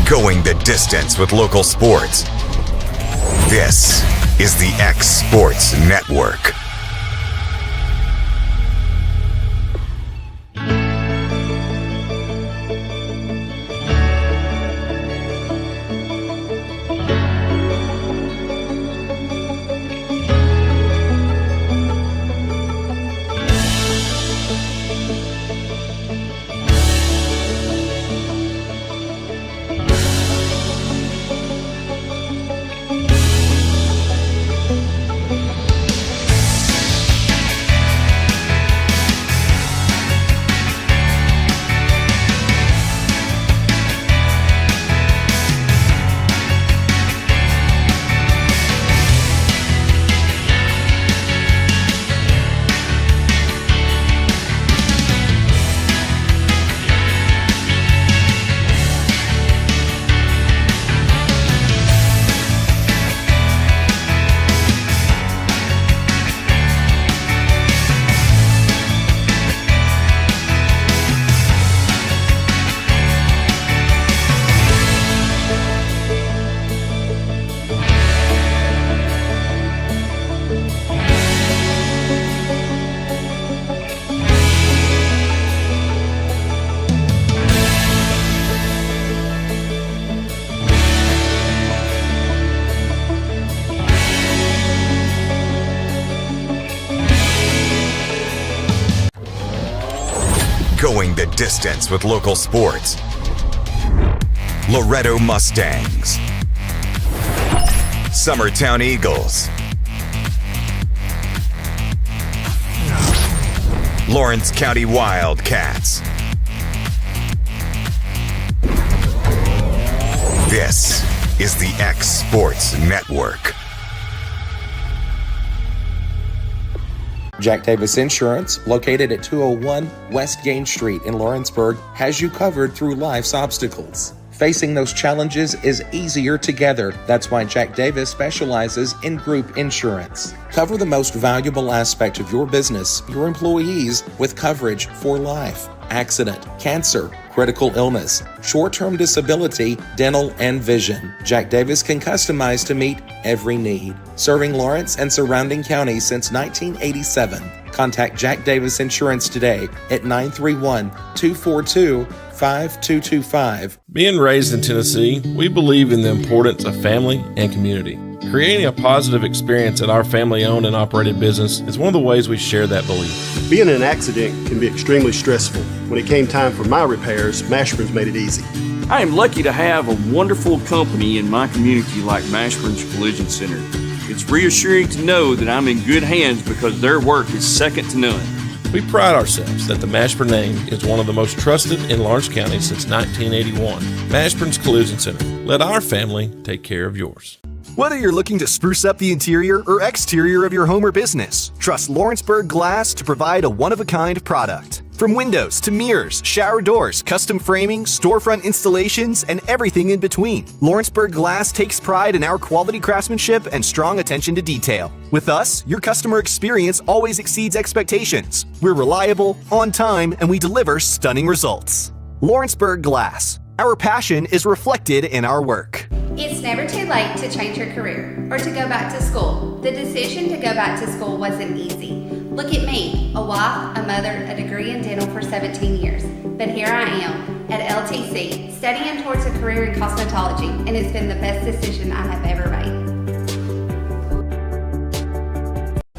Going the distance with local sports. This is the X Sports Network. Going the distance with local sports. Loretto Mustangs. Summertown Eagles. Lawrence County Wildcats. This is the X Sports Network. Jack Davis Insurance, located at 201 West Gain Street in Lawrenceburg, has you covered through life's obstacles. Facing those challenges is easier together. That's why Jack Davis specializes in group insurance. Cover the most valuable aspect of your business, your employees, with coverage for life, accident, cancer, critical illness, short-term disability, dental, and vision. Jack Davis can customize to meet every need. Serving Lawrence and surrounding counties since 1987. Contact Jack Davis Insurance today at 931-242-5225. Being raised in Tennessee, we believe in the importance of family and community. Creating a positive experience at our family-owned and operated business is one of the ways we share that belief. Being in an accident can be extremely stressful. When it came time for my repairs, Mashburn's made it easy. I am lucky to have a wonderful company in my community like Mashburn's Collision Center. It's reassuring to know that I'm in good hands because their work is second to none. We pride ourselves that the Mashburn name is one of the most trusted in Lawrence County since 1981. Mashburn's Collision Center. Let our family take care of yours. Whether you're looking to spruce up the interior or exterior of your home or business, trust Lawrenceburg Glass to provide a one-of-a-kind product. From windows to mirrors, shower doors, custom framing, storefront installations, and everything in between, Lawrenceburg Glass takes pride in our quality craftsmanship and strong attention to detail. With us, your customer experience always exceeds expectations. We're reliable, on time, and we deliver stunning results. Lawrenceburg Glass. Our passion is reflected in our work. It's never too late to change your career or to go back to school. The decision to go back to school wasn't easy. Look at me, a wife, a mother, a degree in dental for 17 years. But here I am at LTC, studying towards a career in cosmetology, and it's been the best decision I have ever made.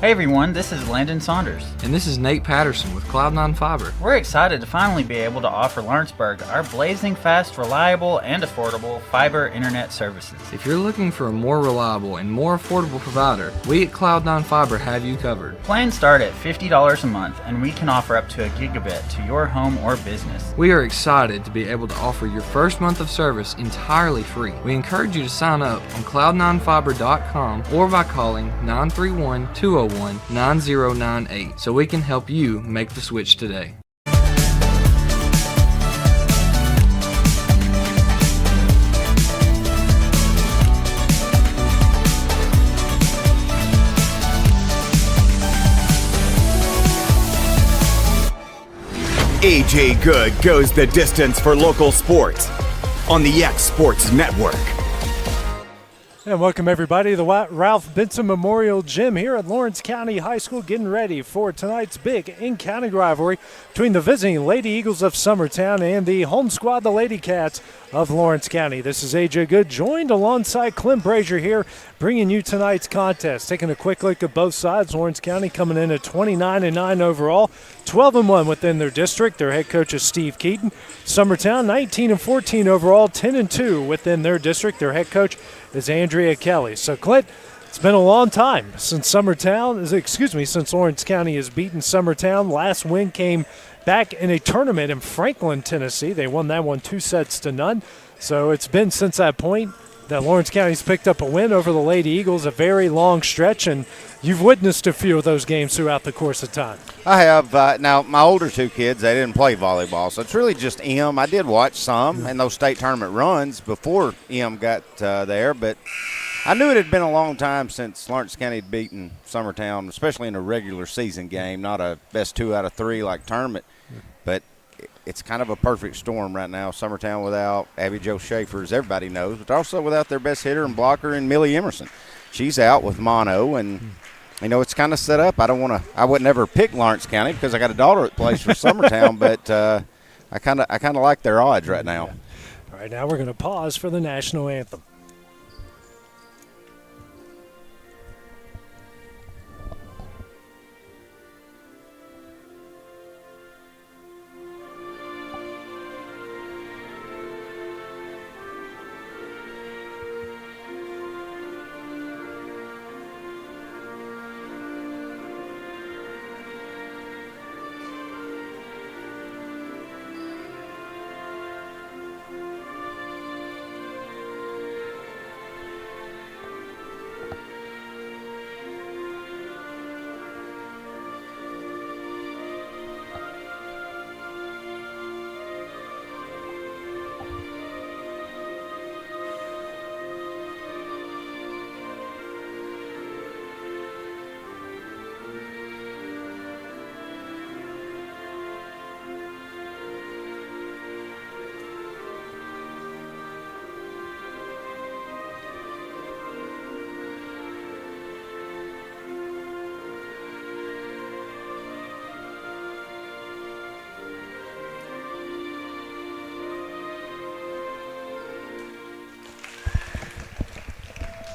Hey everyone, this is Landon Saunders. And this is Nate Patterson with Cloud9 Fiber. We're excited to finally be able to offer Lawrenceburg our blazing fast, reliable, and affordable fiber internet services. If you're looking for a more reliable and more affordable provider, we at Cloud9 Fiber have you covered. Plans start at $50 a month, and we can offer up to a gigabit to your home or business. We are excited to be able to offer your first month of service entirely free. We encourage you to sign up on cloud9fiber.com or by calling 931-201-9098 so we can help you make the switch today. AJ Good goes the distance for local sports. on the X Sports Network. And welcome everybody to the Ralph Benson Memorial Gym here at Lawrence County High School, getting ready for tonight's big in-county rivalry between the visiting Lady Eagles of Summertown and the home squad, the Lady Cats of Lawrence County. This is AJ Good, joined alongside Clint Brazier here, bringing you tonight's contest. Taking a quick look at both sides, Lawrence County coming in at 29-9 overall, 12-1 within their district. Their head coach is Steve Keaton. Summertown 19-14 overall, 10-2 within their district. Their head coach is Andrea Kelly. So, Clint, it's been a long time since Lawrence County has beaten Summertown. Last win came back in a tournament in Franklin, Tennessee. They won that one 2-0. So it's been since that point that Lawrence County's picked up a win over the Lady Eagles, a very long stretch, and you've witnessed a few of those games throughout the course of time. I have. Now, my older two kids, they didn't play volleyball, so it's really just I did watch some in those state tournament runs before got there, but I knew it had been a long time since Lawrence County had beaten Summertown, especially in a regular season game, not a best 2 out of 3 like tournament, but it's kind of a perfect storm right now. Summertown without Abby Jo Schaefer, as everybody knows, but also without their best hitter and blocker in Millie Emerson. She's out with mono, and it's kind of set up. I would never pick Lawrence County because I got a daughter that plays for Summertown, but I kind of like their odds right now. All right, now we're going to pause for the national anthem.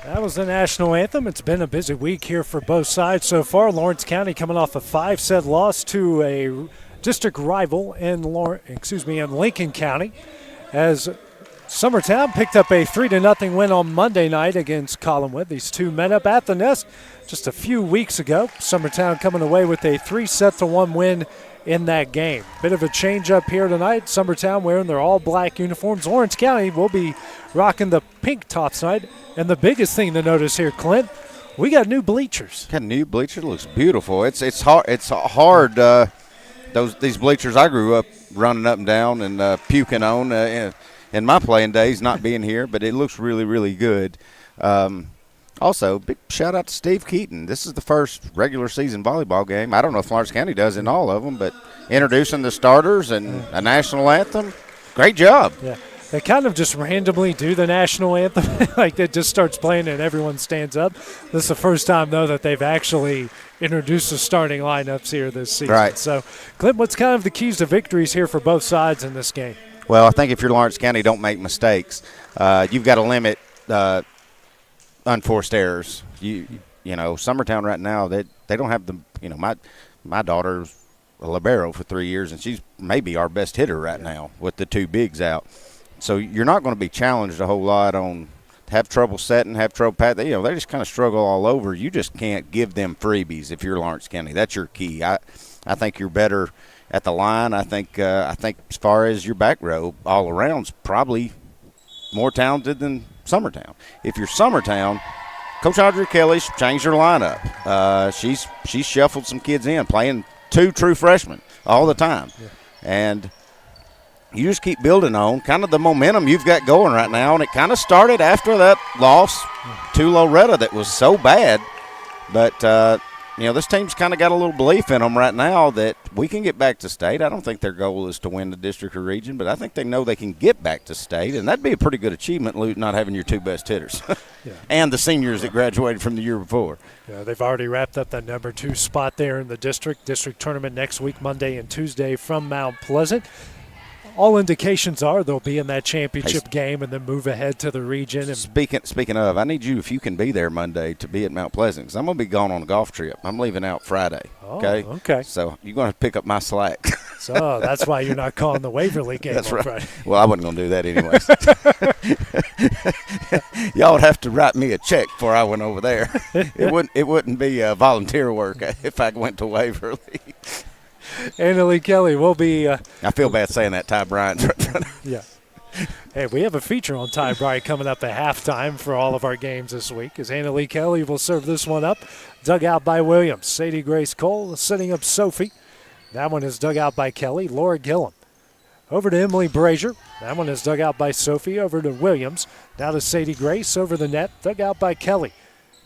That was the national anthem. It's been a busy week here for both sides so far. Lawrence County coming off a 5-set loss to a district rival in Lincoln County, as Summertown picked up a 3-0 win on Monday night against Collinwood. These two met up at the nest just a few weeks ago. Summertown coming away with a 3-1 win in that game. Bit of a change up here tonight. Summertown wearing their all-black uniforms. Lawrence County will be rocking the pink tops tonight. And the biggest thing to notice here, Clint, we got new bleachers. Got new bleachers. Looks beautiful. It's hard. It's hard. These bleachers I grew up running up and down and puking on in my playing days, not being here. But it looks really, really good. Also, big shout out to Steve Keaton. This is the first regular season volleyball game. I don't know if Lawrence County does in all of them, but introducing the starters and a national anthem, great job. Yeah. They kind of just randomly do the national anthem, like it just starts playing and everyone stands up. This is the first time, though, that they've actually introduced the starting lineups here this season. Right. So, Clint, what's kind of the keys to victories here for both sides in this game? Well, I think if you're Lawrence County, don't make mistakes. You've got to limit unforced errors. You know, Summertown right now, they don't have the, my daughter's a libero for 3 years, and she's maybe our best hitter right now with the two bigs out. So you're not going to be challenged a whole lot on have trouble setting, have trouble pat. They just kind of struggle all over. You just can't give them freebies if you're Lawrence County. That's your key. I think you're better at the line. I think as far as your back row all around's probably more talented than Summertown. If you're Summertown, Coach Audrey Kelly's changed her lineup. She's shuffled some kids in, playing two true freshmen all the time, and you just keep building on kind of the momentum you've got going right now. And it kind of started after that loss to Loretta that was so bad. But, this team's kind of got a little belief in them right now that we can get back to state. I don't think their goal is to win the district or region, but I think they know they can get back to state, and that'd be a pretty good achievement, not having your two best hitters and the seniors that graduated from the year before. Yeah, they've already wrapped up that number 2 spot there in the district tournament next week, Monday and Tuesday from Mount Pleasant. All indications are they'll be in that championship game and then move ahead to the region. And Speaking of, I need you, if you can be there Monday, to be at Mount Pleasant, because I'm going to be gone on a golf trip. I'm leaving out Friday. Okay? Okay. So you're going to pick up my slack. So that's why you're not calling the Waverly game on Friday. Well, I wasn't going to do that anyways. Y'all would have to write me a check before I went over there. It wouldn't be volunteer work if I went to Waverly. Anna Lee Kelly will be. I feel bad saying that. Ty Bryant's right front. Yeah. Hey, we have a feature on Ty Bryant coming up at halftime for all of our games this week, as Anna Lee Kelly will serve this one up. Dug out by Williams. Sadie Grace Cole setting up Sophie. That one is dug out by Kelly. Laura Gillum. Over to Emily Brazier. That one is dug out by Sophie. Over to Williams. Now to Sadie Grace. Over the net. Dug out by Kelly.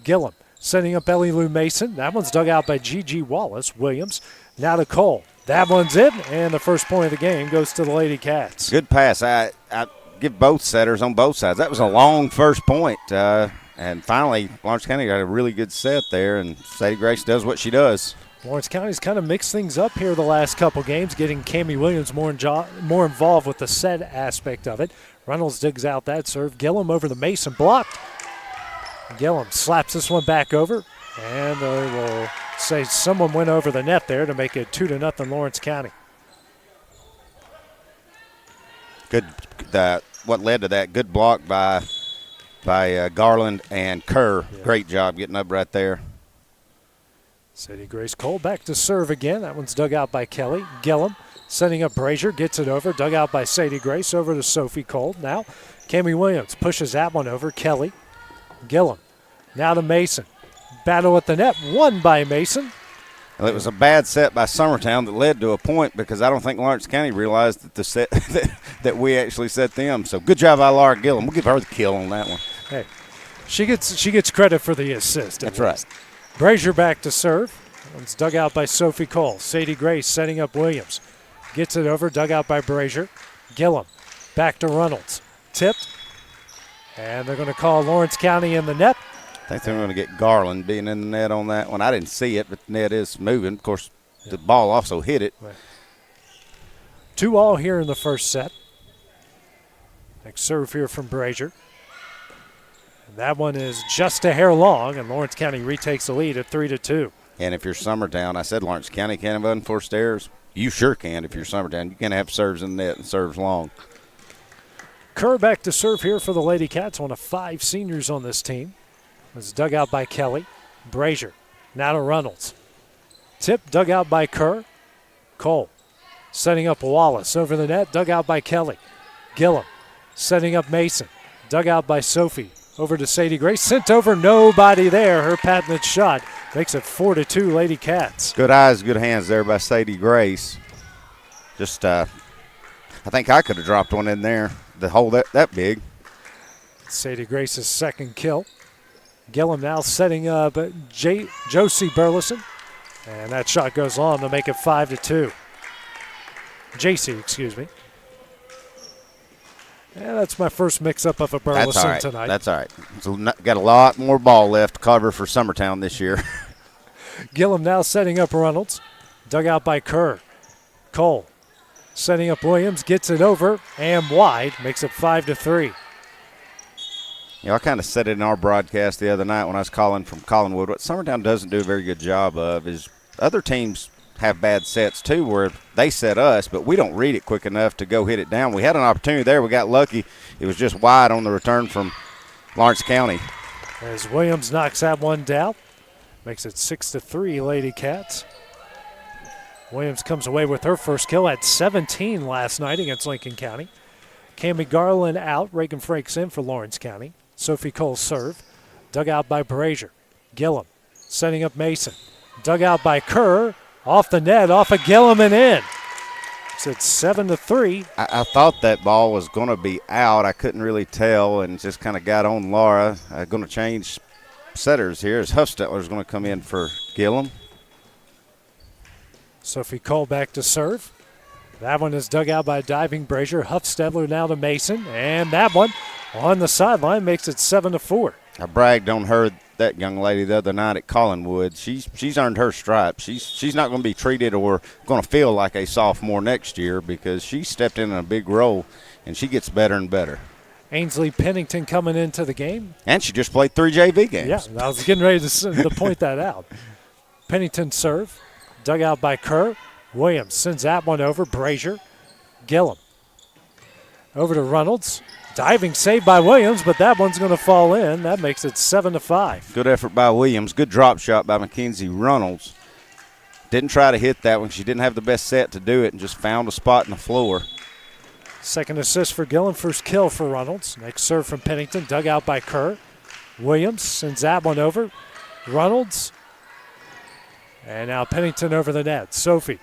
Gillum setting up Ellie Lou Mason. That one's dug out by Gigi Wallace. Williams. Now to Cole. That one's it, and the first point of the game goes to the Lady Cats. Good pass. I give both setters on both sides. That was a long first point. And finally, Lawrence County got a really good set there, and Sadie Grace does what she does. Lawrence County's kind of mixed things up here the last couple games, getting Cammie Williams more involved with the set aspect of it. Reynolds digs out that serve. Gillum over the Mason, blocked. Gillum slaps this one back over, and they will say someone went over the net there to make it 2-0 Lawrence County. Good. What led to that? Good block by Garland and Kerr. Yeah. Great job getting up right there. Sadie Grace Cole back to serve again. That one's dug out by Kelly. Gillum setting up Brazier, gets it over. Dug out by Sadie Grace, over to Sophie Cole. Now Cammie Williams pushes that one over. Kelly. Gillum. Now to Mason. Battle at the net, won by Mason. Well, it was a bad set by Summertown that led to a point, because I don't think Lawrence County realized that the set that we actually set them. So good job by Laura Gillum. We'll give her the kill on that one. Hey, she gets credit for the assist. That's right. Brazier back to serve. One's dug out by Sophie Cole. Sadie Grace setting up Williams. Gets it over, dug out by Brazier. Gillum back to Reynolds. Tipped. And they're going to call Lawrence County in the net. I think they're going to get Garland being in the net on that one. I didn't see it, but the net is moving. Of course, the ball also hit it. Right. 2-2 here in the first set. Next serve here from Brazier. And that one is just a hair long, and Lawrence County retakes the lead at 3-2. And if you're Summertown, I said Lawrence County can't have unforced errors. You sure can if you're Summertown. You can have serves in the net and serves long. Kerr back to serve here for the Lady Cats, one of 5 seniors on this team. Was dug out by Kelly. Brazier. Now to Reynolds. Tip dug out by Kerr. Cole setting up Wallace over the net. Dug out by Kelly. Gillum setting up Mason. Dug out by Sophie. Over to Sadie Grace. Sent over. Nobody there. Her patented shot makes it 4-2 Lady Cats. Good eyes, good hands there by Sadie Grace. Just, I think I could have dropped one in there to hold that big. Sadie Grace's second kill. Gillum now setting up Josie Burleson. And that shot goes on to make it 5-2. JC, excuse me. Yeah, that's my first mix-up of a Burleson tonight. That's all right. So got a lot more ball left to cover for Summertown this year. Gillum now setting up Reynolds. Dug out by Kerr. Cole setting up Williams. Gets it over and wide. Makes it 5-3. You know, I kind of said it in our broadcast the other night when I was calling from Collinwood. What Summertown doesn't do a very good job of is other teams have bad sets too, where they set us, but we don't read it quick enough to go hit it down. We had an opportunity there. We got lucky. It was just wide on the return from Lawrence County. As Williams knocks that one down, makes it 6-3 Lady Cats. Williams comes away with her first kill at 17 last night against Lincoln County. Cammie Garland out. Reagan Frakes in for Lawrence County. Sophie Cole serve. Dug out by Brazier. Gillum setting up Mason. Dug out by Kerr. Off the net, off of Gillum and in. So it's 7-3. I thought that ball was going to be out. I couldn't really tell and just kind of got on Laura. Going to change setters here as Huffstetler's going to come in for Gillum. Sophie Cole back to serve. That one is dug out by diving Brazier. Huffstedler now to Mason, and that one on the sideline makes it 7-4. I bragged on her, that young lady, the other night at Collinwood. She's earned her stripes. She's not going to be treated or going to feel like a sophomore next year because she stepped in a big role, and she gets better and better. Ainsley Pennington coming into the game. And she just played 3 JV games. Yeah, I was getting ready to point that out. Pennington serve, dug out by Kerr. Williams sends that one over. Brazier, Gillum. Over to Reynolds. Diving save by Williams, but that one's going to fall in. That makes it 7-5. Good effort by Williams. Good drop shot by Mackenzie Reynolds. Didn't try to hit that one. She didn't have the best set to do it and just found a spot in the floor. Second assist for Gillum, first kill for Reynolds. Next serve from Pennington, dug out by Kerr. Williams sends that one over. Reynolds. And now Pennington over the net. Sophie.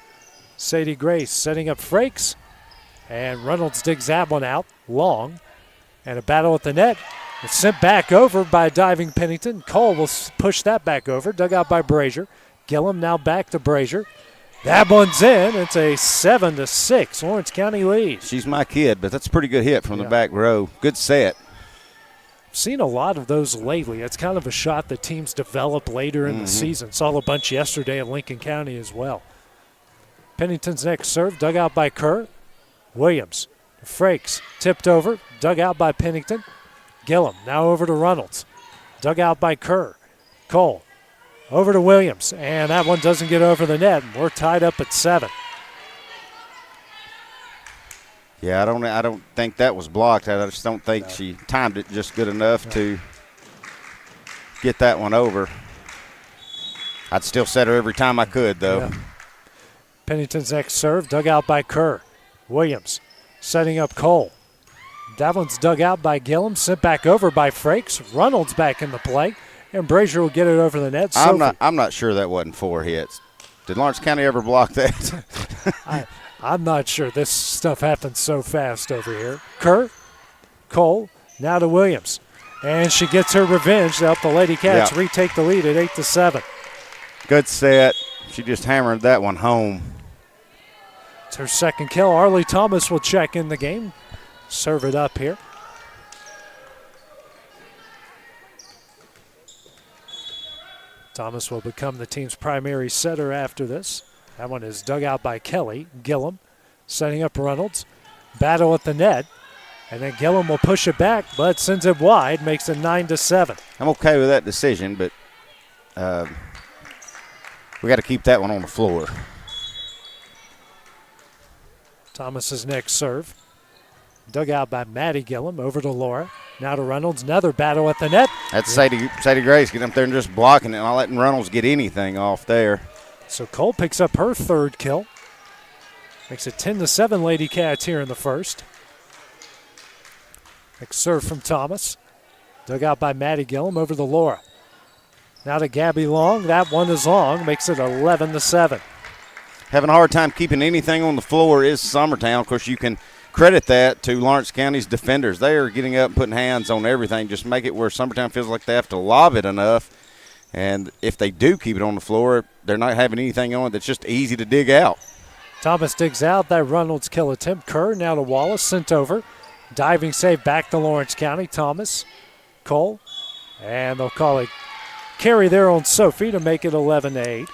Sadie Grace setting up Frakes. And Reynolds digs that one out. Long. And a battle at the net. It's sent back over by diving Pennington. Cole will push that back over. Dug out by Brazier. Gillum now back to Brazier. That one's in. It's a 7-6 Lawrence County lead. She's my kid, but that's a pretty good hit from the back row. Good set. I've seen a lot of those lately. It's kind of a shot that teams develop later in the season. Saw a bunch yesterday in Lincoln County as well. Pennington's next serve, dug out by Kerr. Williams, Frakes, tipped over, dug out by Pennington. Gillum now over to Reynolds, dug out by Kerr. Cole over to Williams, and that one doesn't get over the net. We're tied up at 7. Yeah, I don't think that was blocked. I just don't think she timed it just good enough to get that one over. I'd still set her every time I could, though. Yeah. Pennington's next serve, dug out by Kerr. Williams setting up Cole. That one's dug out by Gillum, sent back over by Frakes. Reynolds back in the play, and Brazier will get it over the net. I'm not sure that wasn't 4 hits. Did Lawrence County ever block that? I'm not sure. This stuff happens so fast over here. Kerr, Cole, now to Williams. And she gets her revenge to help the Lady Cats retake the lead at 8-7. Good set. She just hammered that one home. It's her second kill. Arlie Thomas will check in the game. Serve it up here. Thomas will become the team's primary setter after this. That one is dug out by Kelly. Gillum setting up Reynolds. Battle at the net. And then Gillum will push it back, but sends it wide, makes it 9-7. I'm okay with that decision, but we got to keep that one on the floor. Thomas's next serve. Dug out by Maddie Gillum. Over to Laura. Now to Reynolds. Another battle at the net. That's Sadie Grace getting up there and just blocking it and not letting Reynolds get anything off there. So Cole picks up her third kill. Makes it 10-7 Lady Cats here in the first. Next serve from Thomas. Dug out by Maddie Gillum. Over to Laura. Now to Gabby Long. That one is long. Makes it 11-7. Having a hard time keeping anything on the floor is Summertown. Of course, you can credit that to Lawrence County's defenders. They are getting up and putting hands on everything. Just make it where Summertown feels like they have to lob it enough. And if they do keep it on the floor, they're not having anything on it that's just easy to dig out. Thomas digs out that Reynolds kill attempt. Kerr now to Wallace, sent over. Diving save back to Lawrence County. Thomas, Cole, and they'll call it carry there on Sophie to make it 11-8.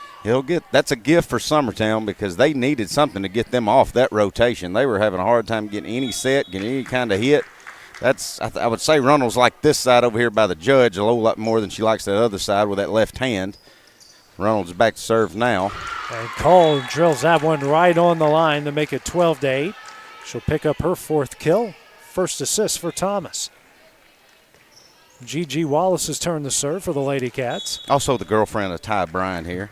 That's a gift for Summertown because they needed something to get them off that rotation. They were having a hard time getting any set, getting any kind of hit. I would say Reynolds like this side over here by the judge a whole lot more than she likes that other side with that left hand. Reynolds is back to serve now. And Cole drills that one right on the line to make it 12-8. She'll pick up her fourth kill. First assist for Thomas. Gigi Wallace has turned the serve for the Lady Cats. Also the girlfriend of Ty Bryan here.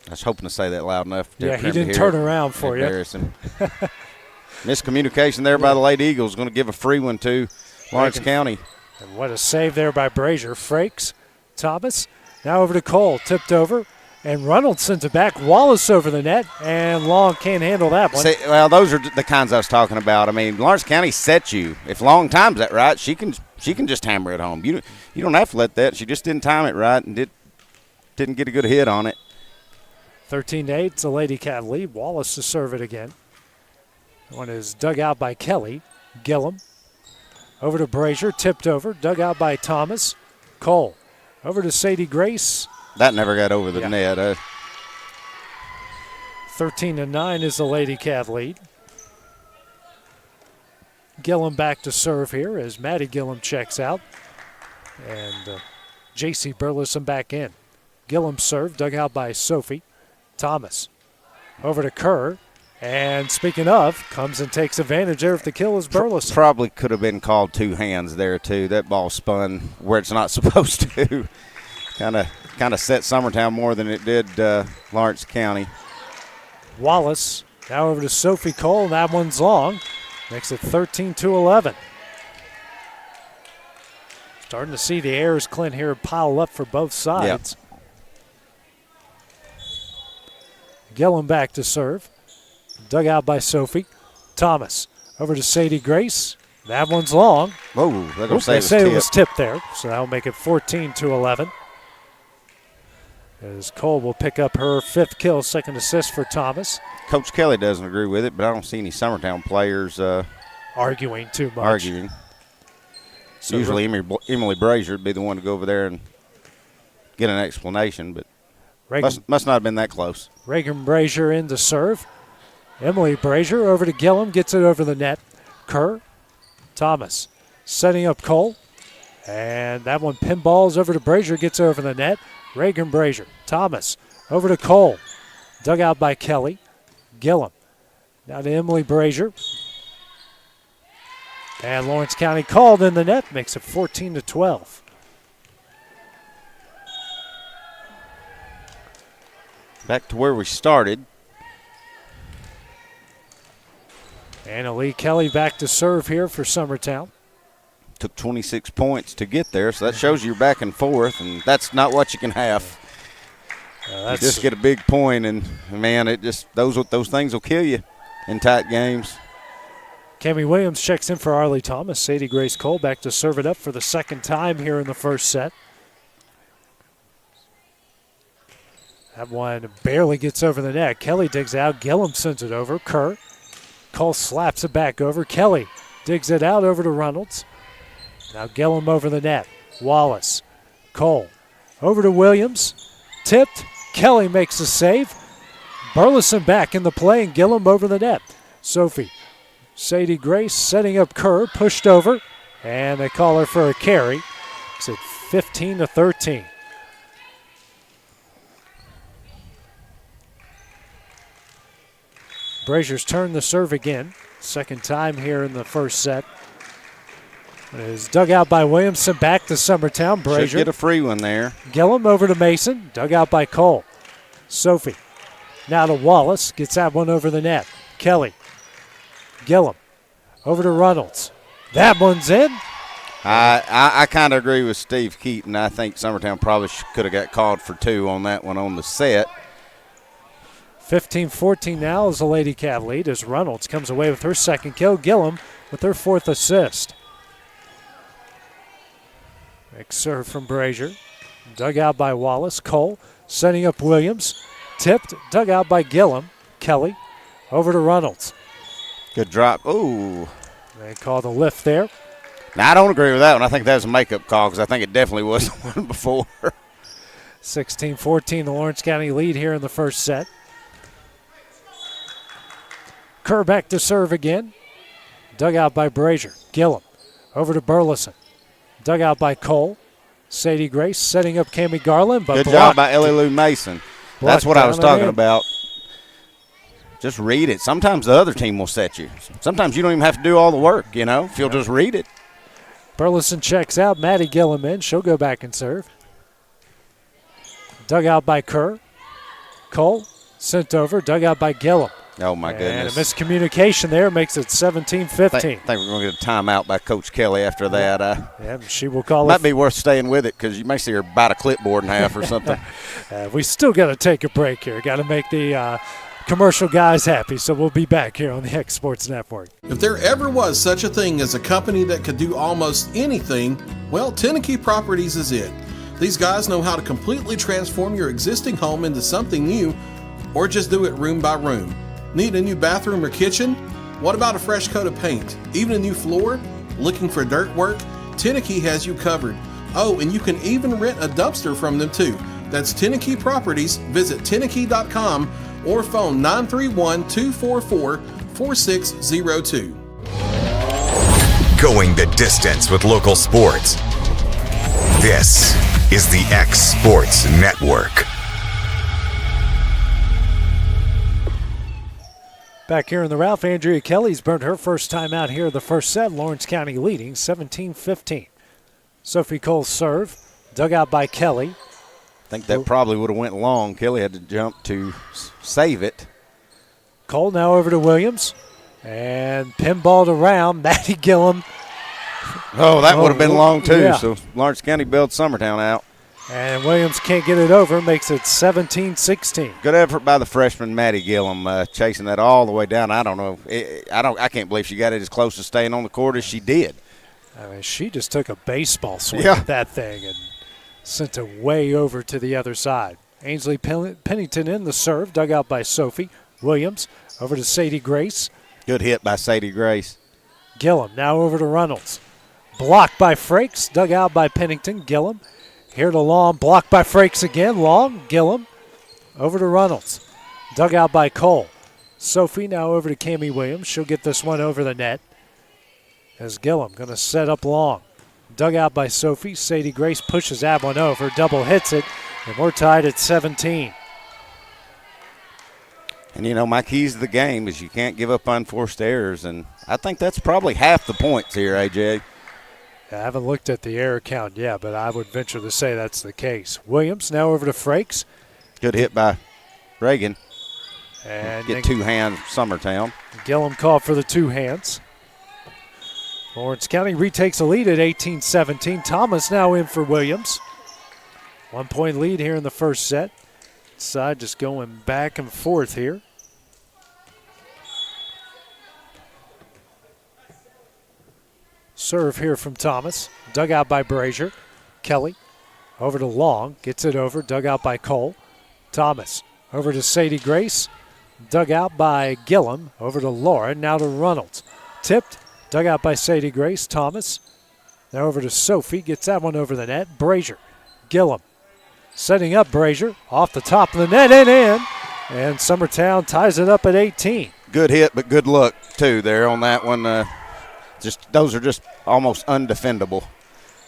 I was hoping to say that loud enough. Yeah, he didn't turn around for you. Embarrassing. Miscommunication there by the Lady Eagles. Going to give a free one to Lawrence County. And what a save there by Brazier. Frakes, Thomas, now over to Cole. Tipped over, and Reynolds sends it back. Wallace over the net, and Long can't handle that one. Well, those are the kinds I was talking about. I mean, Lawrence County sets you. If Long times that right, she can just hammer it home. You don't have to let that. She just didn't time it right and didn't get a good hit on it. 13-8, it's a Lady Cat lead. Wallace to serve it again. One is dug out by Kelly. Gillum over to Brazier, tipped over, dug out by Thomas. Cole over to Sadie Grace. That never got over the net. 13-9 is the Lady Cat lead. Gillum back to serve here as Maddie Gillum checks out. And J.C. Burleson back in. Gillum serve, dug out by Sophie. Thomas over to Kerr. And speaking of, comes and takes advantage there if the kill is Burleson. Probably could have been called two hands there, too. That ball spun where it's not supposed to. Kind of set Summertown more than it did Lawrence County. Wallace now over to Sophie Cole. That one's long. Makes it 13-11. Starting to see the errors, Clint, here pile up for both sides. Yep. Gillum back to serve. Dug out by Sophie. Thomas over to Sadie Grace. That one's long. Whoa, they're going to say it was tipped there, so that'll make it 14-11. As Cole will pick up her 5th kill, 2nd assist for Thomas. Coach Kelly doesn't agree with it, but I don't see any Summertown players arguing too much. So usually Emily Brazier would be the one to go over there and get an explanation, but must not have been that close. Reagan Brazier in to serve. Emily Brazier over to Gillum, gets it over the net. Kerr, Thomas setting up Cole. And that one pinballs over to Brazier, gets over the net. Reagan Brazier, Thomas over to Cole. Dug out by Kelly. Gillum now to Emily Brazier. And Lawrence County called in the net, makes it 14-12. Back to where we started. Anna Lee Kelly back to serve here for Summertown. Took 26 points to get there, so that shows you're back and forth, and that's not what you can have. You just get a big point, and man, it just those things will kill you in tight games. Cammie Williams checks in for Arlie Thomas. Sadie Grace Cole back to serve it up for the 2nd time here in the first set. That one barely gets over the net. Kelly digs out. Gillum sends it over. Kerr. Cole slaps it back over. Kelly digs it out over to Reynolds. Now Gillum over the net. Wallace. Cole over to Williams. Tipped. Kelly makes the save. Burleson back in the play and Gillum over the net. Sophie. Sadie Grace setting up Kerr. Pushed over. And they call her for a carry. It's at 15-13. Brazier's turn the serve again. 2nd time here in the first set. It is dug out by Williamson, back to Summertown. Brazier. Should get a free one there. Gillum over to Mason, dug out by Cole. Sophie now to Wallace, gets that one over the net. Kelly. Gillum over to Reynolds. That one's in. I kind of agree with Steve Keaton. I think Summertown probably could have got called for 2 on that one on the set. 15-14 now is the Lady Cat lead as Reynolds comes away with her 2nd kill. Gillum with her 4th assist. Next serve from Brazier. Dug out by Wallace. Cole setting up Williams. Tipped, dug out by Gillum. Kelly over to Reynolds. Good drop. Ooh. They call the lift there. Now, I don't agree with that one. I think that was a makeup call because I think it definitely was the one before. 16-14, the Lawrence County lead here in the first set. Kerr back to serve again. Dug out by Brazier. Gillum over to Burleson. Dug out by Cole. Sadie Grace setting up Cammie Garland. But good job by Ellie Lou Mason. That's what I was talking about. Just read it. Sometimes the other team will set you. Sometimes you don't even have to do all the work, if you'll just read it. Burleson checks out. Maddie Gillum in. She'll go back and serve. Dug out by Kerr. Cole sent over. Dug out by Gillum. Oh, my goodness. And a miscommunication there makes it 17-15. I think we're going to get a timeout by Coach Kelly after that. She will call it. Might be worth staying with it because you may see her bite a clipboard in half or something. We still got to take a break here. Got to make the commercial guys happy, so we'll be back here on the X Sports Network. If there ever was such a thing as a company that could do almost anything, well, Tenneke Properties is it. These guys know how to completely transform your existing home into something new, or just do it room by room? Need a new bathroom or kitchen? What about a fresh coat of paint? Even a new floor? Looking for dirt work? Tenneke has you covered. Oh, and you can even rent a dumpster from them too. That's Tenneke Properties. Visit Tenneke.com or phone 931-244-4602. Going the distance with local sports. This is the X Sports Network. Back here in the Ralph, Andrea Kelly's burned her first time out here in the first set. Lawrence County leading 17-15. Sophie Cole's serve, dug out by Kelly. I think that probably would have went long. Kelly had to jump to save it. Cole now over to Williams. And pinballed around. Maddie Gillum. Oh, that would have been long too. Yeah. So Lawrence County bailed Summertown out. And Williams can't get it over. Makes it 17-16. Good effort by the freshman Maddie Gillum, chasing that all the way down. I don't know. I can't believe she got it as close to staying on the court as she did. I mean, she just took a baseball swing at that thing and sent it way over to the other side. Ainsley Pennington in the serve, dug out by Sophie. Williams over to Sadie Grace. Good hit by Sadie Grace. Gillum now over to Reynolds. Blocked by Frakes, dug out by Pennington. Gillum here to Long, blocked by Frakes again. Long, Gillum over to Reynolds. Dug out by Cole. Sophie now over to Cammie Williams. She'll get this one over the net. As Gillum going to set up Long. Dug out by Sophie. Sadie Grace pushes that one over. Double hits it. And we're tied at 17. And, you know, my keys to the game is you can't give up unforced errors. And I think that's probably half the points here, AJ. I haven't looked at the error count yet, but I would venture to say that's the case. Williams now over to Frakes. Good hit by Reagan. And get two hands, Summertown. Gillum called for the two hands. Lawrence County retakes a lead at 18-17. Thomas now in for Williams. 1 point lead here in the first set. Side just going back and forth here. Serve here from Thomas. Dug out by Brazier. Kelly over to Long. Gets it over. Dug out by Cole. Thomas over to Sadie Grace. Dug out by Gillum. Over to Laura. Now to Reynolds. Tipped. Dug out by Sadie Grace. Thomas. Now over to Sophie. Gets that one over the net. Brazier. Gillum. Setting up Brazier. Off the top of the net and in. And Summertown ties it up at 18. Good hit, but good luck, too, there on that one. Those are just almost undefendable.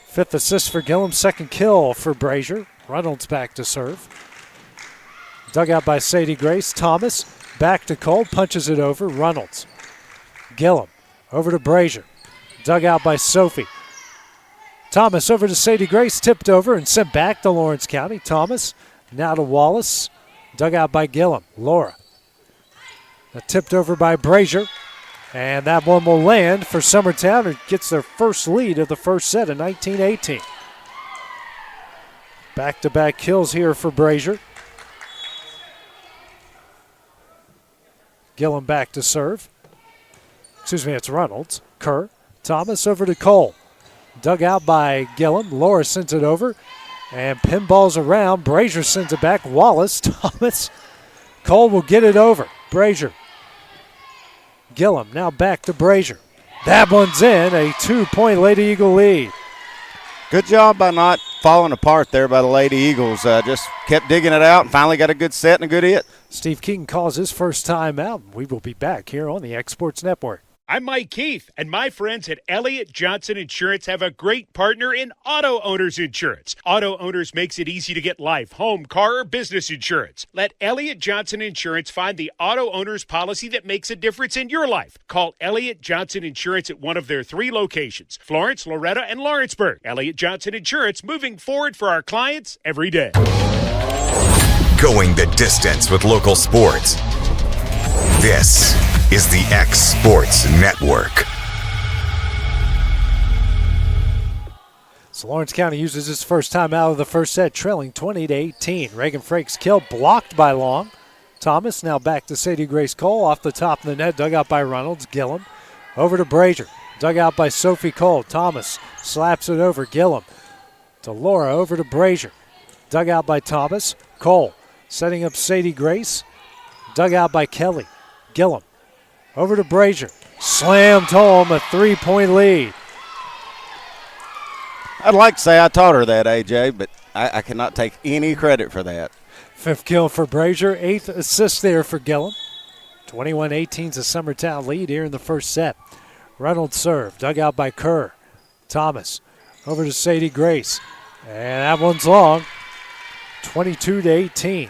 Fifth assist for Gillum. Second kill for Brazier. Reynolds back to serve. Dug out by Sadie Grace. Thomas back to Cole. Punches it over. Reynolds. Gillum. Over to Brazier. Dug out by Sophie. Thomas over to Sadie Grace. Tipped over and sent back to Lawrence County. Thomas now to Wallace. Dug out by Gillum. Laura. Tipped over by Brazier. And that one will land for Summertown. It gets their first lead of the first set of 19-18. Back-to-back kills here for Brazier. Gillum back to serve. Excuse me, it's Reynolds. Kerr. Thomas over to Cole. Dug out by Gillum. Laura sends it over. And pinballs around. Brazier sends it back. Wallace. Thomas. Cole will get it over. Brazier. Gillum now back to Brazier. That one's in. A 2-point Lady Eagle lead. Good job by not falling apart there by the Lady Eagles. Just kept digging it out and finally got a good set and a good hit. Steve Keaton calls his first time out. We will be back here on the X Sports Network. I'm Mike Keith, and my friends at Elliott Johnson Insurance have a great partner in Auto Owners Insurance. Auto Owners makes it easy to get life, home, car, or business insurance. Let Elliott Johnson Insurance find the Auto Owners policy that makes a difference in your life. Call Elliott Johnson Insurance at one of their 3 locations, Florence, Loretta, and Lawrenceburg. Elliott Johnson Insurance, moving forward for our clients every day. Going the distance with local sports. This is the X Sports Network. So Lawrence County uses its first time out of the first set, trailing 20-18. Reagan Frakes kill blocked by Long. Thomas now back to Sadie Grace Cole off the top of the net, dug out by Reynolds. Gillum over to Brazier, dug out by Sophie Cole. Thomas slaps it over. Gillum to Laura over to Brazier, dug out by Thomas. Cole setting up Sadie Grace. Dug out by Kelly. Gillum. Over to Brazier. Slammed home, a 3-point lead. I'd like to say I taught her that, AJ, but I cannot take any credit for that. 5th kill for Brazier, 8th assist there for Gillum. 21-18 is a Summertown lead here in the first set. Reynolds serve, dug out by Kerr. Thomas over to Sadie Grace. And that one's long, 22-18.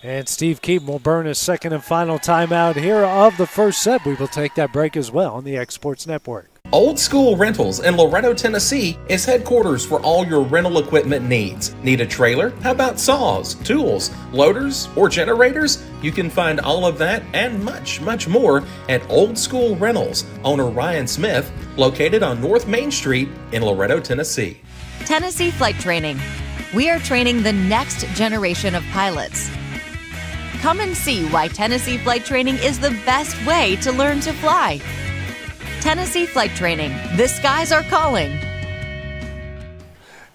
And Steve Keaton will burn his second and final timeout here of the first set. We will take that break as well on the X Sports Network. Old School Rentals in Loretto, Tennessee is headquarters for all your rental equipment needs. Need a trailer? How about saws, tools, loaders, or generators? You can find all of that and much, much more at Old School Rentals. Owner Ryan Smith, located on North Main Street in Loretto, Tennessee. Tennessee Flight Training. We are training the next generation of pilots. Come and see why Tennessee Flight Training is the best way to learn to fly. Tennessee Flight Training. The skies are calling.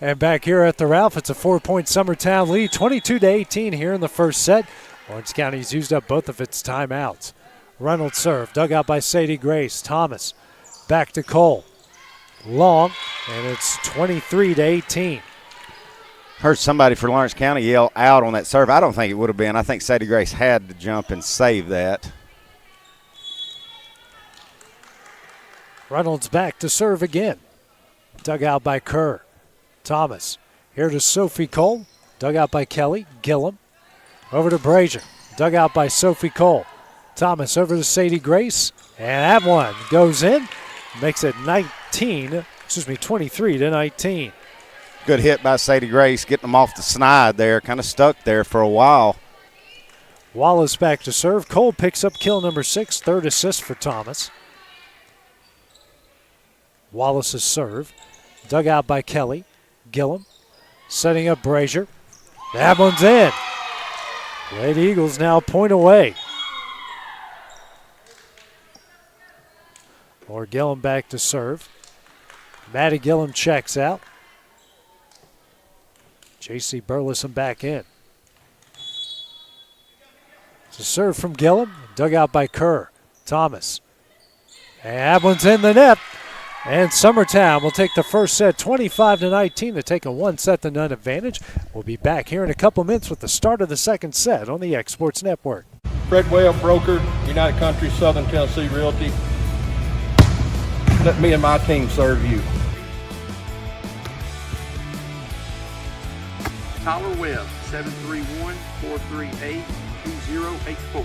And back here at the Ralph, it's a 4-point Summertown lead, 22-18 here in the first set. Lawrence County's used up both of its timeouts. Reynolds serve, dug out by Sadie Grace. Thomas back to Cole. Long, and it's 23-18. Heard somebody for Lawrence County yell out on that serve. I don't think it would have been. I think Sadie Grace had to jump and save that. Reynolds back to serve again. Dug out by Kerr. Thomas. Here to Sophie Cole. Dug out by Kelly. Gillum. Over to Brazier. Dug out by Sophie Cole. Thomas over to Sadie Grace. And that one goes in. Makes it 23-19. Good hit by Sadie Grace, getting them off the snide there. Kind of stuck there for a while. Wallace back to serve. Cole picks up kill number 6. Third assist for Thomas. Wallace's serve. Dug out by Kelly. Gillum. Setting up Brazier. That one's in. Lady Eagles now a point away. Or Gillum back to serve. Maddie Gillum checks out. J.C. Burleson back in. It's a serve from Gillum. Dug out by Kerr. Thomas. And that one's in the net. And Summertown will take the first set 25-19 to take a 1-0 advantage. We'll be back here in a couple minutes with the start of the second set on the X Sports Network. Fred Webb, broker, United Country, Southern Tennessee Realty. Let me and my team serve you. Tyler Webb, 731-438-2084.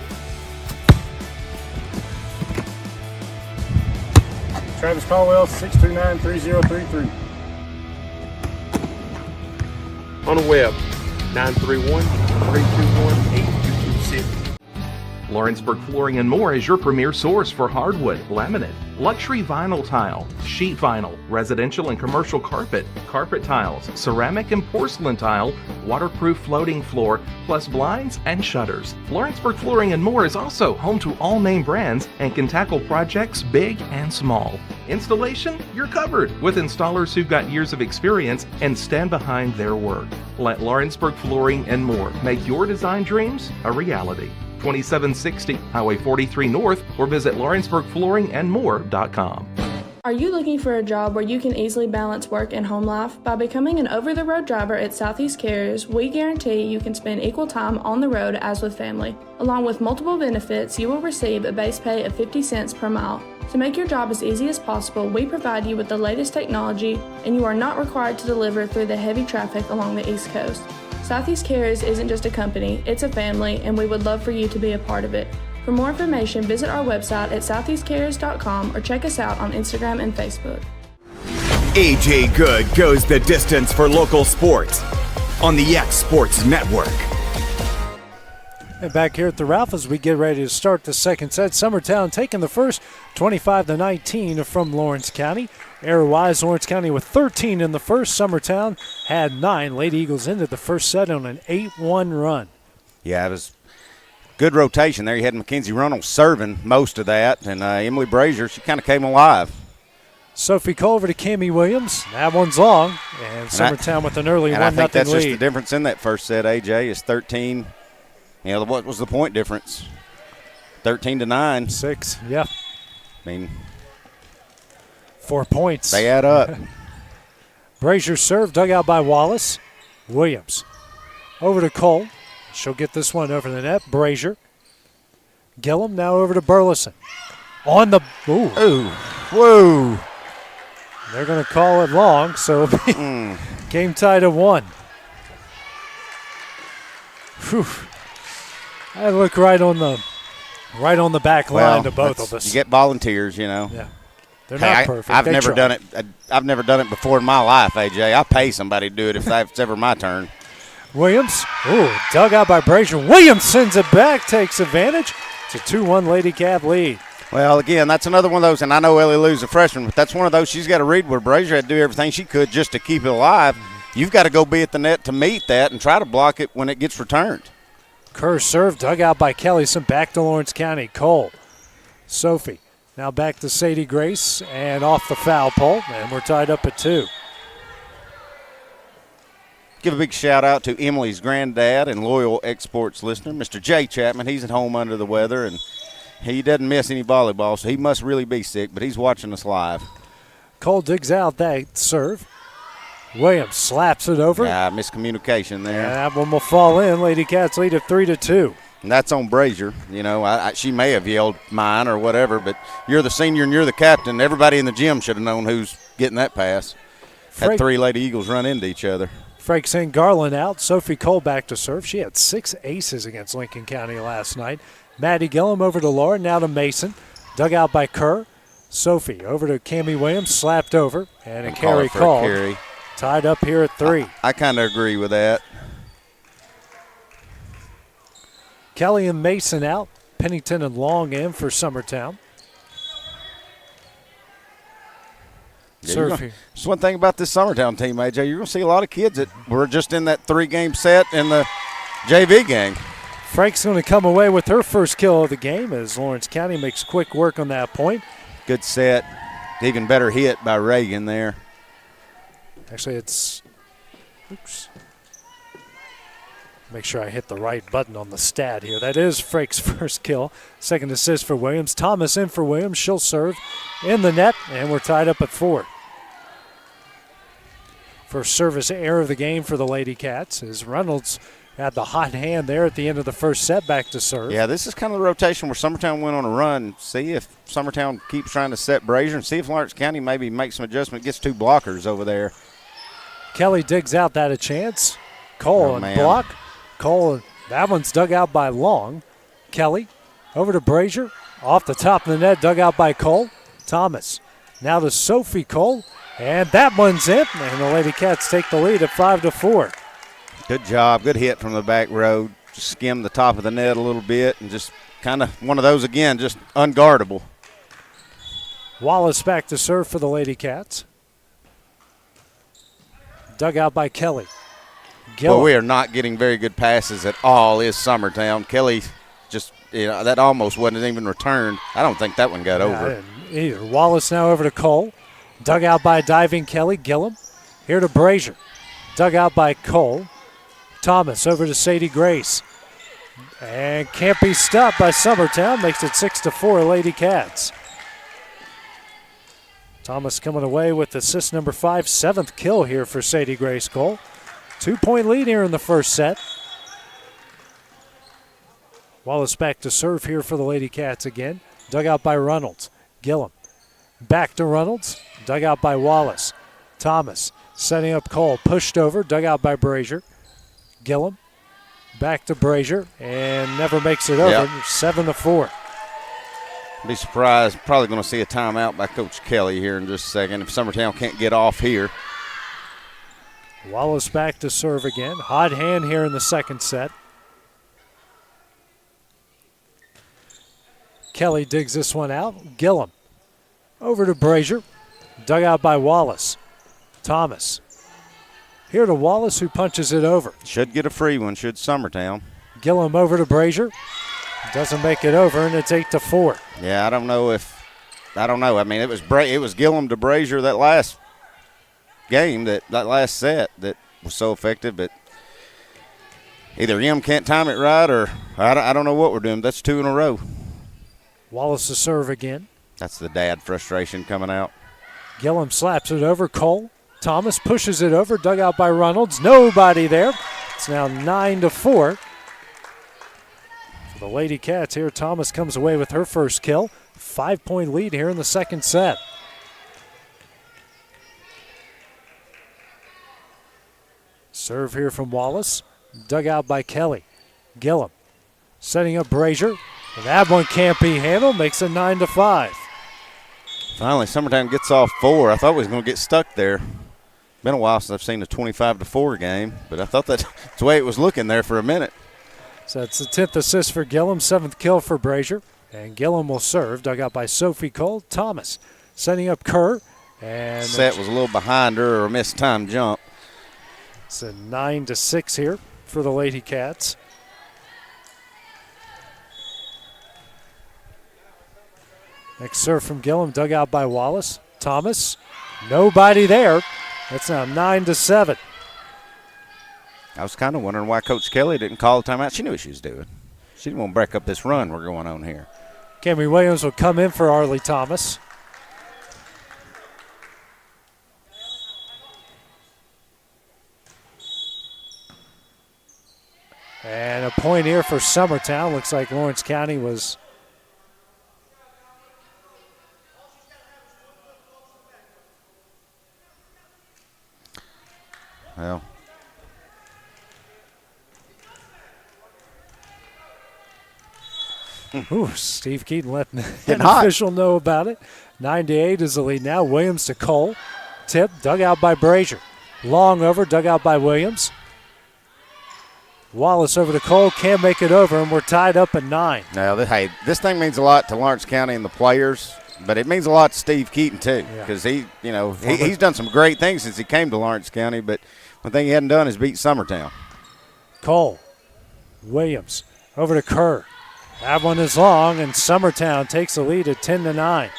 Travis Caldwell, 629-3033. On the web, 931-321-8226. Lawrenceburg Flooring and More is your premier source for hardwood, laminate, luxury vinyl tile, sheet vinyl, residential and commercial carpet, carpet tiles, ceramic and porcelain tile, waterproof floating floor, plus blinds and shutters. Lawrenceburg Flooring and More is also home to all name brands and can tackle projects big and small. Installation? You're covered with installers who've got years of experience and stand behind their work. Let Lawrenceburg Flooring and More make your design dreams a reality. 2760 Highway 43 North, or visit LawrenceburgFlooringandMore.com. Are you looking for a job where you can easily balance work and home life? By becoming an over-the-road driver at Southeast Carriers, we guarantee you can spend equal time on the road as with family. Along with multiple benefits, you will receive a base pay of 50 cents per mile. To make your job as easy as possible, we provide you with the latest technology, and you are not required to deliver through the heavy traffic along the East Coast. Southeast Carriers isn't just a company, it's a family, and we would love for you to be a part of it. For more information, visit our website at southeastcarriers.com or check us out on Instagram and Facebook. AJ Good goes the distance for local sports on the X Sports Network. And back here at the Ralph as we get ready to start the second set. Summertown taking the first 25-19 from Lawrence County. Error-wise, Lawrence County with 13 in the first. Summertown had 9. Lady Eagles ended the first set on an 8-1 run. Yeah, it was good rotation there. You had Mackenzie Reynolds serving most of that, and Emily Brazier, she kind of came alive. Sophie Cole over to Cammie Williams. That one's long, and Summertown with an early 1-0 lead. I think that's just the difference in that first set, AJ, is 13. What was the point difference? 13-9. 6, yeah. I mean, 4 points. They add up. Brazier serve, dug out by Wallace. Williams over to Cole. She'll get this one over the net. Brazier. Gillum now over to Burleson. On the – ooh. Whoa. They're going to call it long, so game tied at 1. Whew. I look right on the back line to both of us. You get volunteers, Yeah. They're not perfect. I've never done it. I've never done it before in my life, AJ. I pay somebody to do it if it's ever my turn. Williams. Ooh, dug out by Brazier. Williams sends it back, takes advantage. It's a 2-1 Lady Cat lead. Well, again, that's another one of those, and I know Ellie Lou's a freshman, but that's one of those she's got to read where Brazier had to do everything she could just to keep it alive. You've got to go be at the net to meet that and try to block it when it gets returned. Kerr serve, dug out by Kelly. Some back to Lawrence County. Cole. Sophie. Now back to Sadie Grace and off the foul pole, and we're tied up at 2. Give a big shout out to Emily's granddad and loyal Exports listener, Mr. Jay Chapman. He's at home under the weather, and he doesn't miss any volleyball, so he must really be sick, but he's watching us live. Cole digs out that serve. Williams slaps it over. Yeah, miscommunication there. And that one will fall in. Lady Cats lead at 3-2. And that's on Brazier. She may have yelled mine or whatever, but you're the senior and you're the captain. Everybody in the gym should have known who's getting that pass. Had 3 Lady Eagles run into each other. Frank St. Garland out. Sophie Cole back to serve. She had 6 aces against Lincoln County last night. Maddie Gillum over to Laura, now to Mason. Dug out by Kerr. Sophie over to Cammie Williams, slapped over, and a carry called. Tied up here at 3. I kind of agree with that. Kelly and Mason out. Pennington and Long in for Summertown. Just one thing about this Summertown team, AJ, you're going to see a lot of kids that were just in that 3-game set in the JV gang. Frank's going to come away with her first kill of the game as Lawrence County makes quick work on that point. Good set. Even better hit by Reagan there. Actually, it's – oops. Make sure I hit the right button on the stat here. That is Frank's first kill. Second assist for Williams. Thomas in for Williams. She'll serve in the net, and we're tied up at 4. First service error of the game for the Lady Cats as Reynolds had the hot hand there at the end of the first set back to serve. Yeah, this is kind of the rotation where Summertown went on a run. See if Summertown keeps trying to set Brazier and see if Lawrence County maybe makes some adjustment, gets 2 blockers over there. Kelly digs out that a chance. Cole and block. Cole, that one's dug out by Long. Kelly over to Brazier. Off the top of the net, dug out by Cole. Thomas now to Sophie Cole. And that one's in. And the Lady Cats take the lead at 5-4. Good job. Good hit from the back row. Just skimmed the top of the net a little bit and just kind of one of those, again, just unguardable. Wallace back to serve for the Lady Cats. Dug out by Kelly. Well, we are not getting very good passes at all, is Summertown. Kelly just, that almost wasn't even returned. I don't think that one got over. Either. Wallace now over to Cole. Dug out by diving Kelly. Gillum here to Brazier. Dug out by Cole. Thomas over to Sadie Grace. And can't be stopped by Summertown. Makes it 6-4 Lady Cats. Thomas coming away with assist number 5, 7th kill here for Sadie Grace Cole. 2-point lead here in the first set. Wallace back to serve here for the Lady Cats again. Dug out by Reynolds. Gillum back to Reynolds. Dug out by Wallace. Thomas setting up Cole. Pushed over. Dug out by Brazier. Gillum back to Brazier and never makes it over. Yep. 7-4. Be surprised. Probably going to see a timeout by Coach Kelly here in just a second if Summertown can't get off here. Wallace back to serve again. Hot hand here in the second set. Kelly digs this one out. Gillum over to Brazier. Dug out by Wallace. Thomas here to Wallace, who punches it over. Should get a free one, should Summertown. Gillum over to Brazier. Doesn't make it over, and it's 8-4. Yeah, I don't know if I don't know. I mean, it was Gillum to Brazier that last game, that last set that was so effective, but either him can't time it right or I don't know what we're doing. That's 2 in a row. Wallace to serve again. That's the dad frustration coming out. Gillum slaps it over. Cole. Thomas pushes it over. Dug out by Reynolds. Nobody there. It's now 9-4. For the Lady Cats here, Thomas comes away with her first kill. 5-point lead here in the second set. Serve here from Wallace. Dug out by Kelly. Gillum setting up Brazier. And that one can't be handled. Makes it 9-5. Finally, Summertown gets off 4. I thought we was going to get stuck there. Been a while since I've seen a 25-4 game, but I thought that's the way it was looking there for a minute. So it's the 10th assist for Gillum, 7th kill for Brazier. And Gillum will serve, dug out by Sophie Cole. Thomas setting up Kerr. And set was a little behind her or a missed time jump. It's a 9-6 here for the Lady Cats. Next serve from Gillum, dug out by Wallace. Thomas, nobody there. That's now 9-7. I was kind of wondering why Coach Kelly didn't call the timeout. She knew what she was doing. She didn't want to break up this run we're going on here. Camry Williams will come in for Arlie Thomas. And a point here for Summertown. Looks like Lawrence County was well. Ooh, Steve Keaton let an official know about it. 9-8 is the lead now. Williams to Cole. Tip, dug out by Brazier. Long over, dug out by Williams. Wallace over to Cole, can't make it over, and we're tied up at 9. Now, hey, this thing means a lot to Lawrence County and the players, but it means a lot to Steve Keaton too, because he's done some great things since he came to Lawrence County. But one thing he hadn't done is beat Summertown. Cole, Williams over to Kerr. That one is long, and Summertown takes the lead at 10-9.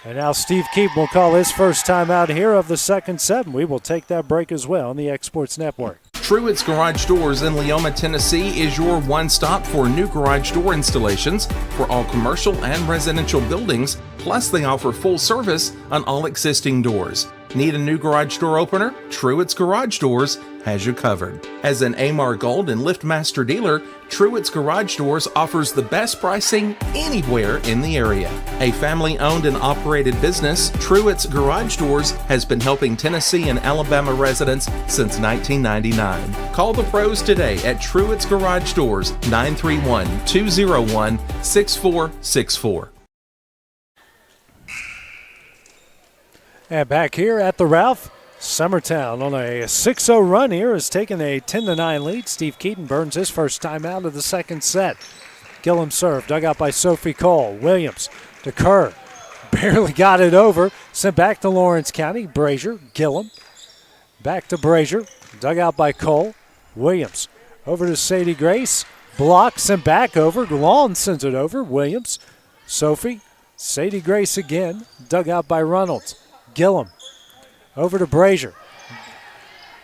And now Steve Keaton will call his first timeout here of the second set. We will take that break as well on the X Sports Network. Truett's Garage Doors in Leoma, Tennessee is your one-stop for new garage door installations for all commercial and residential buildings, plus they offer full service on all existing doors. Need a new garage door opener? Truett's Garage Doors has you covered. As an Amar Gold and LiftMaster dealer, Truett's Garage Doors offers the best pricing anywhere in the area. A family-owned and operated business, Truett's Garage Doors has been helping Tennessee and Alabama residents since 1999. Call the pros today at Truett's Garage Doors, 931-201-6464. And back here at the Ralph, Summertown on a 6-0 run here has taken a 10-9 lead. Steve Keaton burns his first time out of the second set. Gillum serve, dug out by Sophie Cole. Williams to Kerr. Barely got it over. Sent back to Lawrence County. Brazier, Gillum. Back to Brazier. Dug out by Cole. Williams over to Sadie Grace. Block, sent back over. Long sends it over. Williams. Sophie. Sadie Grace again. Dug out by Reynolds. Gillum over to Brazier.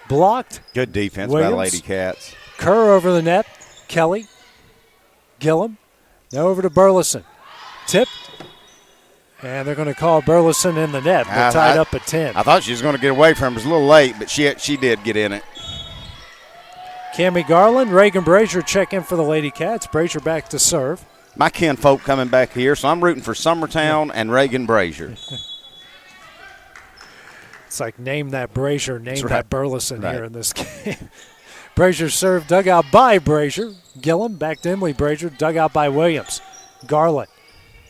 Blocked. Good defense Williams. by Lady Cats. Kerr over the net. Kelly. Gillum. Now over to Burleson. Tipped. And they're going to call Burleson in the net. We're tied up at 10. I thought she was going to get away from it. It was a little late, but she did get in it. Cammie Garland, Reagan Brazier check in for the Lady Cats. Brazier back to serve. My kinfolk coming back here, so I'm rooting for Summertown and Reagan Brazier. It's like name that Brazier, name right. that Burleson here in this game. Brazier served, dug out by Brazier. Gillum back to Emily Brazier, dug out by Williams. Garland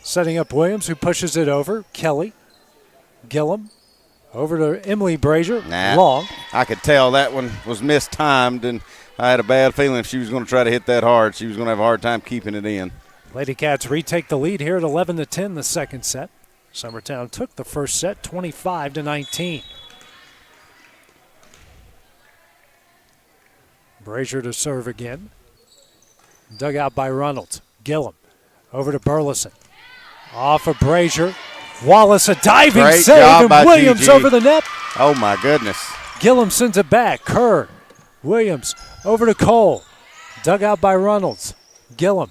setting up Williams, who pushes it over. Kelly. Gillum over to Emily Brazier. Long. I could tell that one was mistimed, and I had a bad feeling if she was going to try to hit that hard, she was going to have a hard time keeping it in. Lady Cats retake the lead here at 11-10 the second set. Summertown took the first set 25-19. Brazier to serve again. Dug out by Reynolds. Gillum over to Burleson. Off of Brazier. Wallace, a diving Great save, job and by Williams Gigi. over the net. Oh, my goodness. Gillum sends it back. Kerr. Williams over to Cole. Dug out by Reynolds. Gillum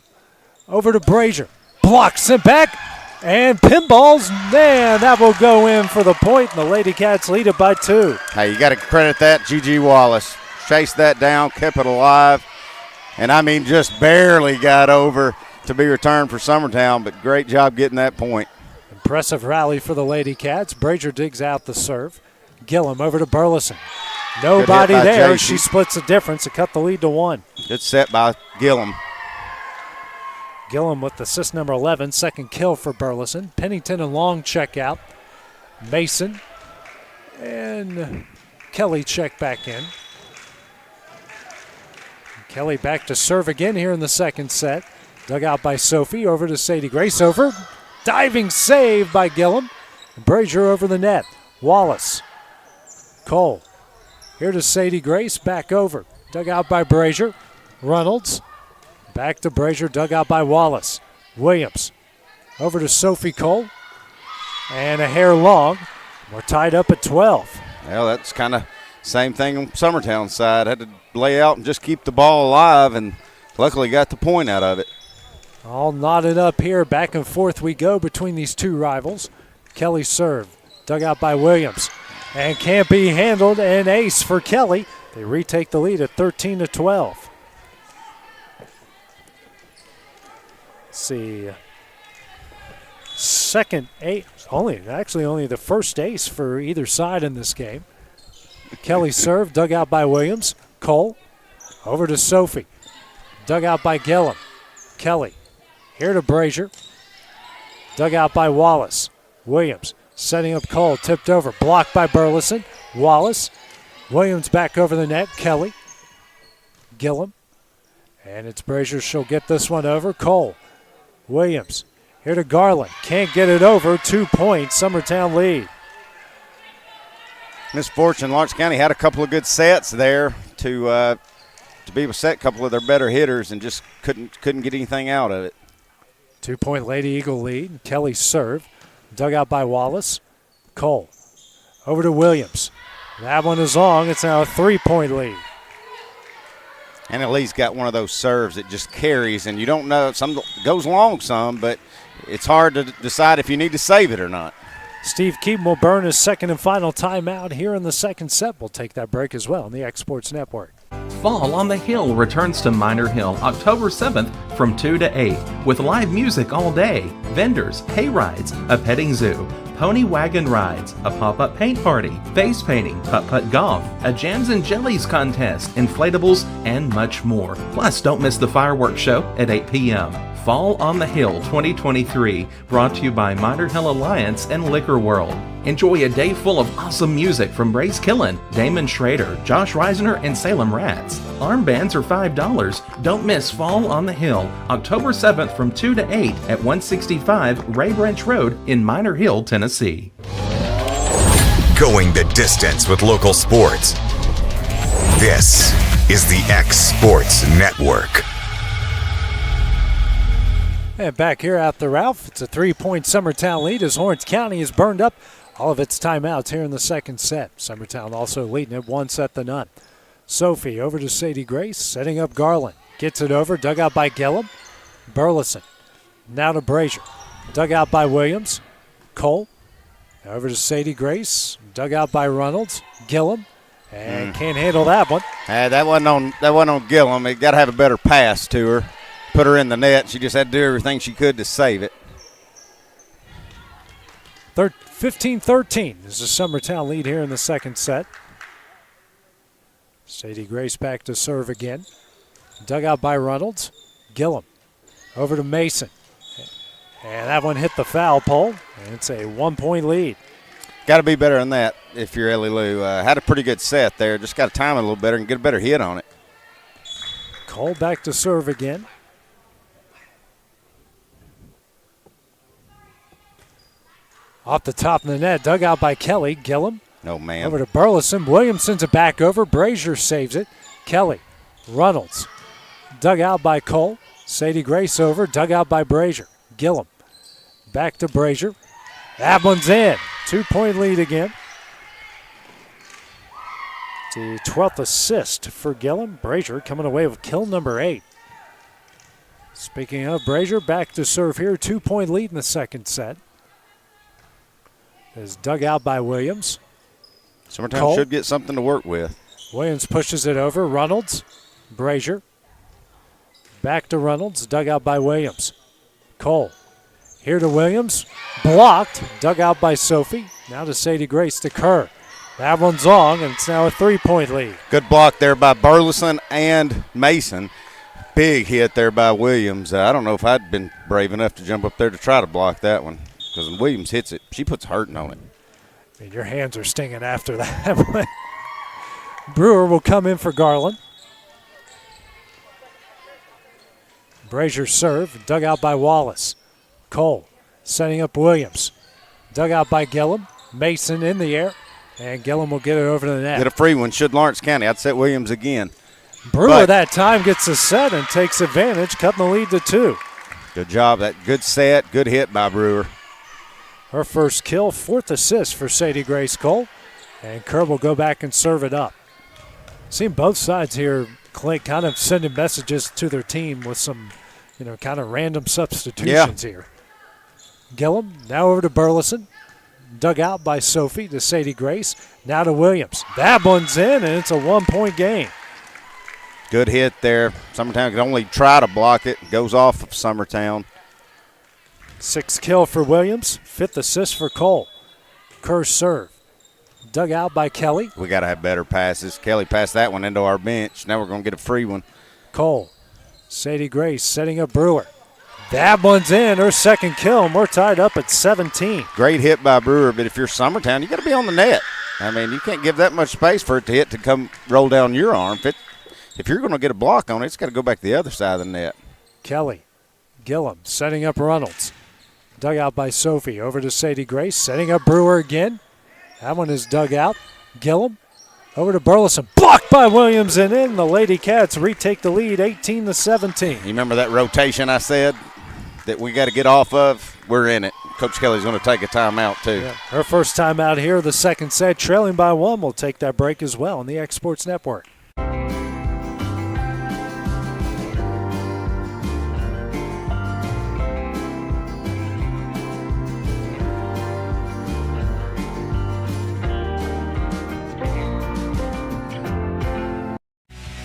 over to Brazier. Block sent back. And pinballs. Man, that will go in for the point, and the Lady Cats lead it by 2. Hey, you got to credit that Gigi Wallace. Chased that down, kept it alive, and I mean just barely got over to be returned for Summertown, but great job getting that point. Impressive rally for the Lady Cats. Brazier digs out the serve. Gillum over to Burleson. Nobody there. She splits the difference to cut the lead to 1. Good set by Gillum. Gillum with assist number 11, second kill for Burleson. Pennington and Long check out. Mason and Kelly check back in. Kelly back to serve again here in the second set. Dug out by Sophie, over to Sadie Grace, over. Diving save by Gillum. Brazier over the net. Wallace. Cole. Here to Sadie Grace, back over. Dug out by Brazier. Reynolds. Back to Brazier, dug out by Wallace. Williams. Over to Sophie Cole. And a hair long. We're tied up at 12. Well, that's kind of same thing on Summertown's side. Had to lay out and just keep the ball alive, and luckily got the point out of it. All knotted up here. Back and forth we go between these two rivals. Kelly serve. Dug out by Williams. And can't be handled. An ace for Kelly. They retake the lead at 13-12. Let's see. Second ace. Only the first ace for either side in this game. Kelly serve. Dug out by Williams. Cole. Over to Sophie. Dug out by Gillum. Kelly. Here to Brazier. Dug out by Wallace. Williams setting up Cole. Tipped over. Blocked by Burleson. Wallace. Williams back over the net. Kelly. Gillum. And it's Brazier. She'll get this one over. Cole. Williams. Here to Garland. Can't get it over. 2 points. Summertown lead. Misfortune, Lawrence County had a couple of good sets there to be able to set a couple of their better hitters and just couldn't get anything out of it. 2 point Lady Eagle lead. Kelly serve. Dug out by Wallace. Cole. Over to Williams. That one is long. It's now a 3 point lead. And at least got one of those serves that just carries, and you don't know, some goes long some, but it's hard to decide if you need to save it or not. Steve Keaton will burn his second and final timeout here in the second set. We'll take that break as well on the X Sports Network. Fall on the Hill returns to Minor Hill October 7th from 2 to 8 with live music all day, vendors, hay rides, a petting zoo, pony wagon rides, a pop-up paint party, face painting, putt-putt golf, a jams and jellies contest, inflatables, and much more. Plus, don't miss the fireworks show at 8 p.m. Fall on the Hill 2023, brought to you by Minor Hill Alliance and Liquor World. Enjoy a day full of awesome music from Brace Killen, Damon Schrader, Josh Reisner, and Salem Rats. Armbands are $5. Don't miss Fall on the Hill, October 7th from 2 to 8 at 165 Ray Branch Road in Minor Hill, Tennessee. Going the distance with local sports. This is the X Sports Network. And back here at the Ralph, it's a 3 point Summertown lead as Lawrence County has burned up all of its timeouts here in the second set. Summertown also leading it 1-0. Sophie over to Sadie Grace, setting up Garland. Gets it over, dug out by Gillum. Burleson. Now to Brazier. Dug out by Williams. Cole. Over to Sadie Grace. Dug out by Reynolds. Gillum. And can't handle that one. That wasn't on Gillum. It got to have a better pass to her. Put her in the net. She just had to do everything she could to save it. 15-13 is the Summertown lead here in the second set. Sadie Grace back to serve again. Dug out by Reynolds. Gillum. Over to Mason. And that one hit the foul pole. And it's a 1 point lead. Got to be better than that if you're Ellie Lou. Had a pretty good set there. Just got to time it a little better and get a better hit on it. Cole back to serve again. Off the top of the net, dug out by Kelly. Gillum. No, man. Over to Burleson. Williams sends it back over. Brazier saves it. Kelly. Reynolds. Dug out by Cole. Sadie Grace over. Dug out by Brazier. Gillum. Back to Brazier. That one's in. 2-point lead again. The 12th assist for Gillum. Brazier coming away with kill number 8. Speaking of Brazier, back to serve here. 2-point lead in the second set. Is dug out by Williams. Summertown should get something to work with. Williams pushes it over. Reynolds. Brazier. Back to Reynolds. Dug out by Williams. Cole. Here to Williams. Blocked. Dug out by Sophie. Now to Sadie Grace to Kerr. That one's long, and it's now a 3-point lead. Good block there by Burleson and Mason. Big hit there by Williams. I don't know if I'd been brave enough to jump up there to try to block that one, because when Williams hits it, she puts hurting on it. And your hands are stinging after that one. Brewer will come in for Garland. Brazier serve, dug out by Wallace. Cole setting up Williams. Dug out by Gillum. Mason in the air. And Gillum will get it over to the net. Get a free one. Should Lawrence County. I'd set Williams again. Brewer that time gets a set and takes advantage, cutting the lead to 2. Good job. That good set. Good hit by Brewer. Her first kill, 4th assist for Sadie Grace Cole. And Kerr will go back and serve it up. Seeing both sides here, Clint, kind of sending messages to their team with some, kind of random substitutions here. Gillum now over to Burleson. Dug out by Sophie to Sadie Grace. Now to Williams. That one's in, and it's a 1-point game. Good hit there. Summertown can only try to block it. Goes off of Summertown. 6th kill for Williams. 5th assist for Cole. Kerr serve. Dug out by Kelly. We got to have better passes. Kelly passed that one into our bench. Now we're going to get a free one. Cole. Sadie Grace setting up Brewer. That one's in, her second kill, and we're tied up at 17. Great hit by Brewer, but if you're Summertown, you got to be on the net. I mean, you can't give that much space for it to hit to come roll down your arm. If you're going to get a block on it, it's got to go back to the other side of the net. Kelly. Gillum setting up Reynolds. Dug out by Sophie. Over to Sadie Grace, setting up Brewer again. That one is dug out. Gillum over to Burleson. Blocked by Williams and in. The Lady Cats retake the lead 18-17. You remember that rotation I said that we got to get off of? We're in it. Coach Kelly's going to take a timeout too. Yeah. Her first timeout here, the second set, trailing by 1. We'll take that break as well on the X Sports Network.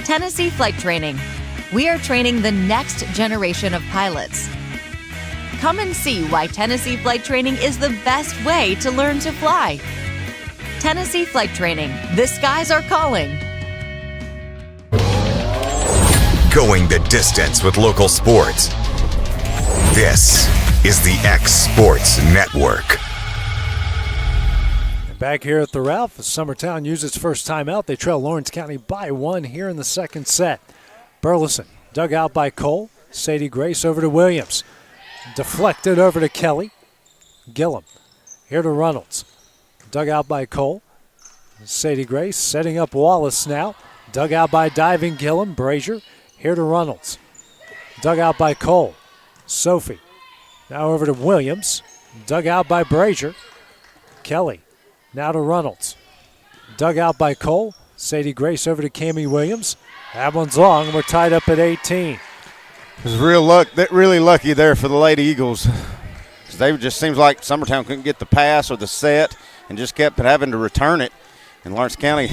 Tennessee Flight Training. We are training the next generation of pilots. Come and see why Tennessee Flight Training is the best way to learn to fly. Tennessee Flight Training. The skies are calling. Going the distance with local sports. This is the X Sports Network. Back here at the Ralph, as Summertown uses its first timeout. They trail Lawrence County by 1 here in the second set. Burleson dug out by Cole. Sadie Grace over to Williams. Deflected over to Kelly. Gillum here to Reynolds. Dug out by Cole. Sadie Grace setting up Wallace now. Dug out by diving Gillum. Brazier here to Reynolds. Dug out by Cole. Sophie now over to Williams. Dug out by Brazier. Kelly now to Reynolds. Dug out by Cole. Sadie Grace over to Cammie Williams. That one's long. We're tied up at 18. It was really lucky there for the Lady Eagles. They just seems like Summertown couldn't get the pass or the set and just kept having to return it. And Lawrence County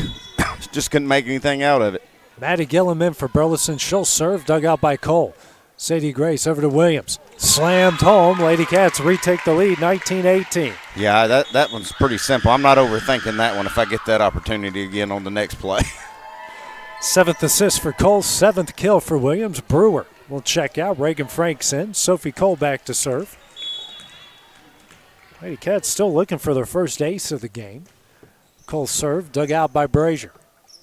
just couldn't make anything out of it. Maddie Gillum in for Burleson. She'll serve. Dug out by Cole. Sadie Grace over to Williams. Slammed home. Lady Cats retake the lead 19-18. Yeah, that one's pretty simple. I'm not overthinking that one if I get that opportunity again on the next play. 7th assist for Cole. 7th kill for Williams. Brewer will check out. Reagan Franks in. Sophie Cole back to serve. Lady Cats still looking for their first ace of the game. Cole serve. Dug out by Brazier.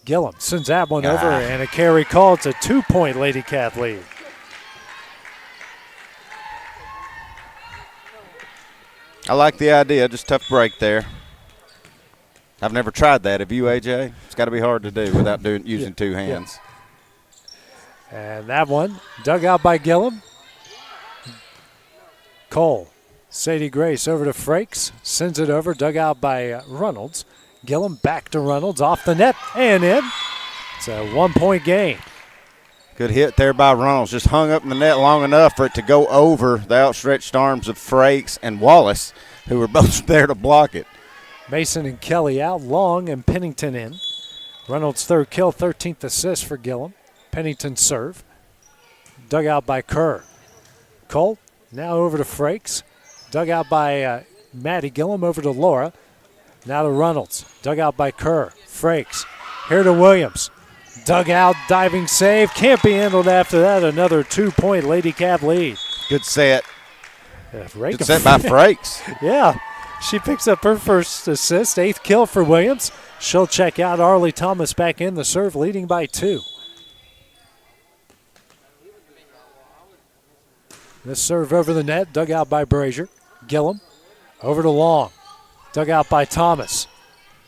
Gillum sends that one over and a carry call. It's a 2-point Lady Cat lead. I like the idea, just tough break there. I've never tried that. Have you, AJ? It's got to be hard to do without using two hands. Yeah. And that one dug out by Gillum. Cole Sadie Grace over to Frakes. Sends it over. Dug out by Reynolds. Gillum back to Reynolds. Off the net and in. It's a 1-point game. Good hit there by Reynolds. Just hung up in the net long enough for it to go over the outstretched arms of Frakes and Wallace, who were both there to block it. Mason and Kelly out. Long and Pennington in. Reynolds' third kill, 13th assist for Gillum. Pennington serve. Dug out by Kerr. Cole now over to Frakes. Dug out by Maddie Gillum over to Laura. Now to Reynolds. Dug out by Kerr. Frakes. Here to Williams. Dug out, diving save. Can't be handled after that. Another 2-point Lady Cav lead. Good set. Good set by Frakes. Yeah. She picks up her first assist. 8th kill for Williams. She'll check out. Arlie Thomas back in the serve, leading by 2. This serve over the net, dug out by Brazier. Gillum over to Long. Dug out by Thomas.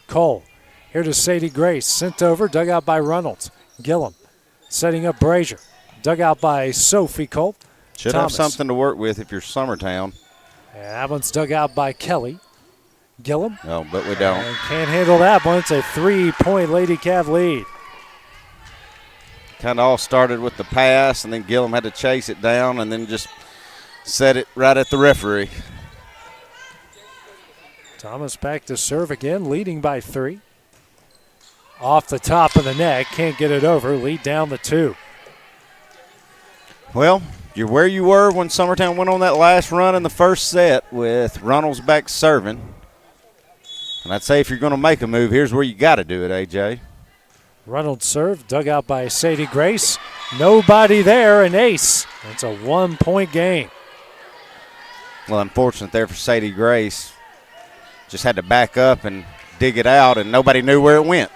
Cole. Here to Sadie Grace. Sent over, dug out by Reynolds. Gillum setting up Brazier. Dug out by Sophie Cole. Should Thomas. have something to work with if you're Summertown. And that one's dug out by Kelly. Gillum. No, but we don't. And can't handle that one. It's a 3-point Lady Cav lead. Kind of all started with the pass, and then Gillum had to chase it down and then just set it right at the referee. Thomas back to serve again, leading by 3. Off the top of the net, can't get it over. Lead down to 2. Well, you're where you were when Summertown went on that last run in the first set with Reynolds back serving. And I'd say if you're going to make a move, here's where you got to do it, AJ. Reynolds serve, dug out by Sadie Grace. Nobody there, an ace. It's a 1-point game. Well, unfortunate there for Sadie Grace. Just had to back up and dig it out, and nobody knew where it went.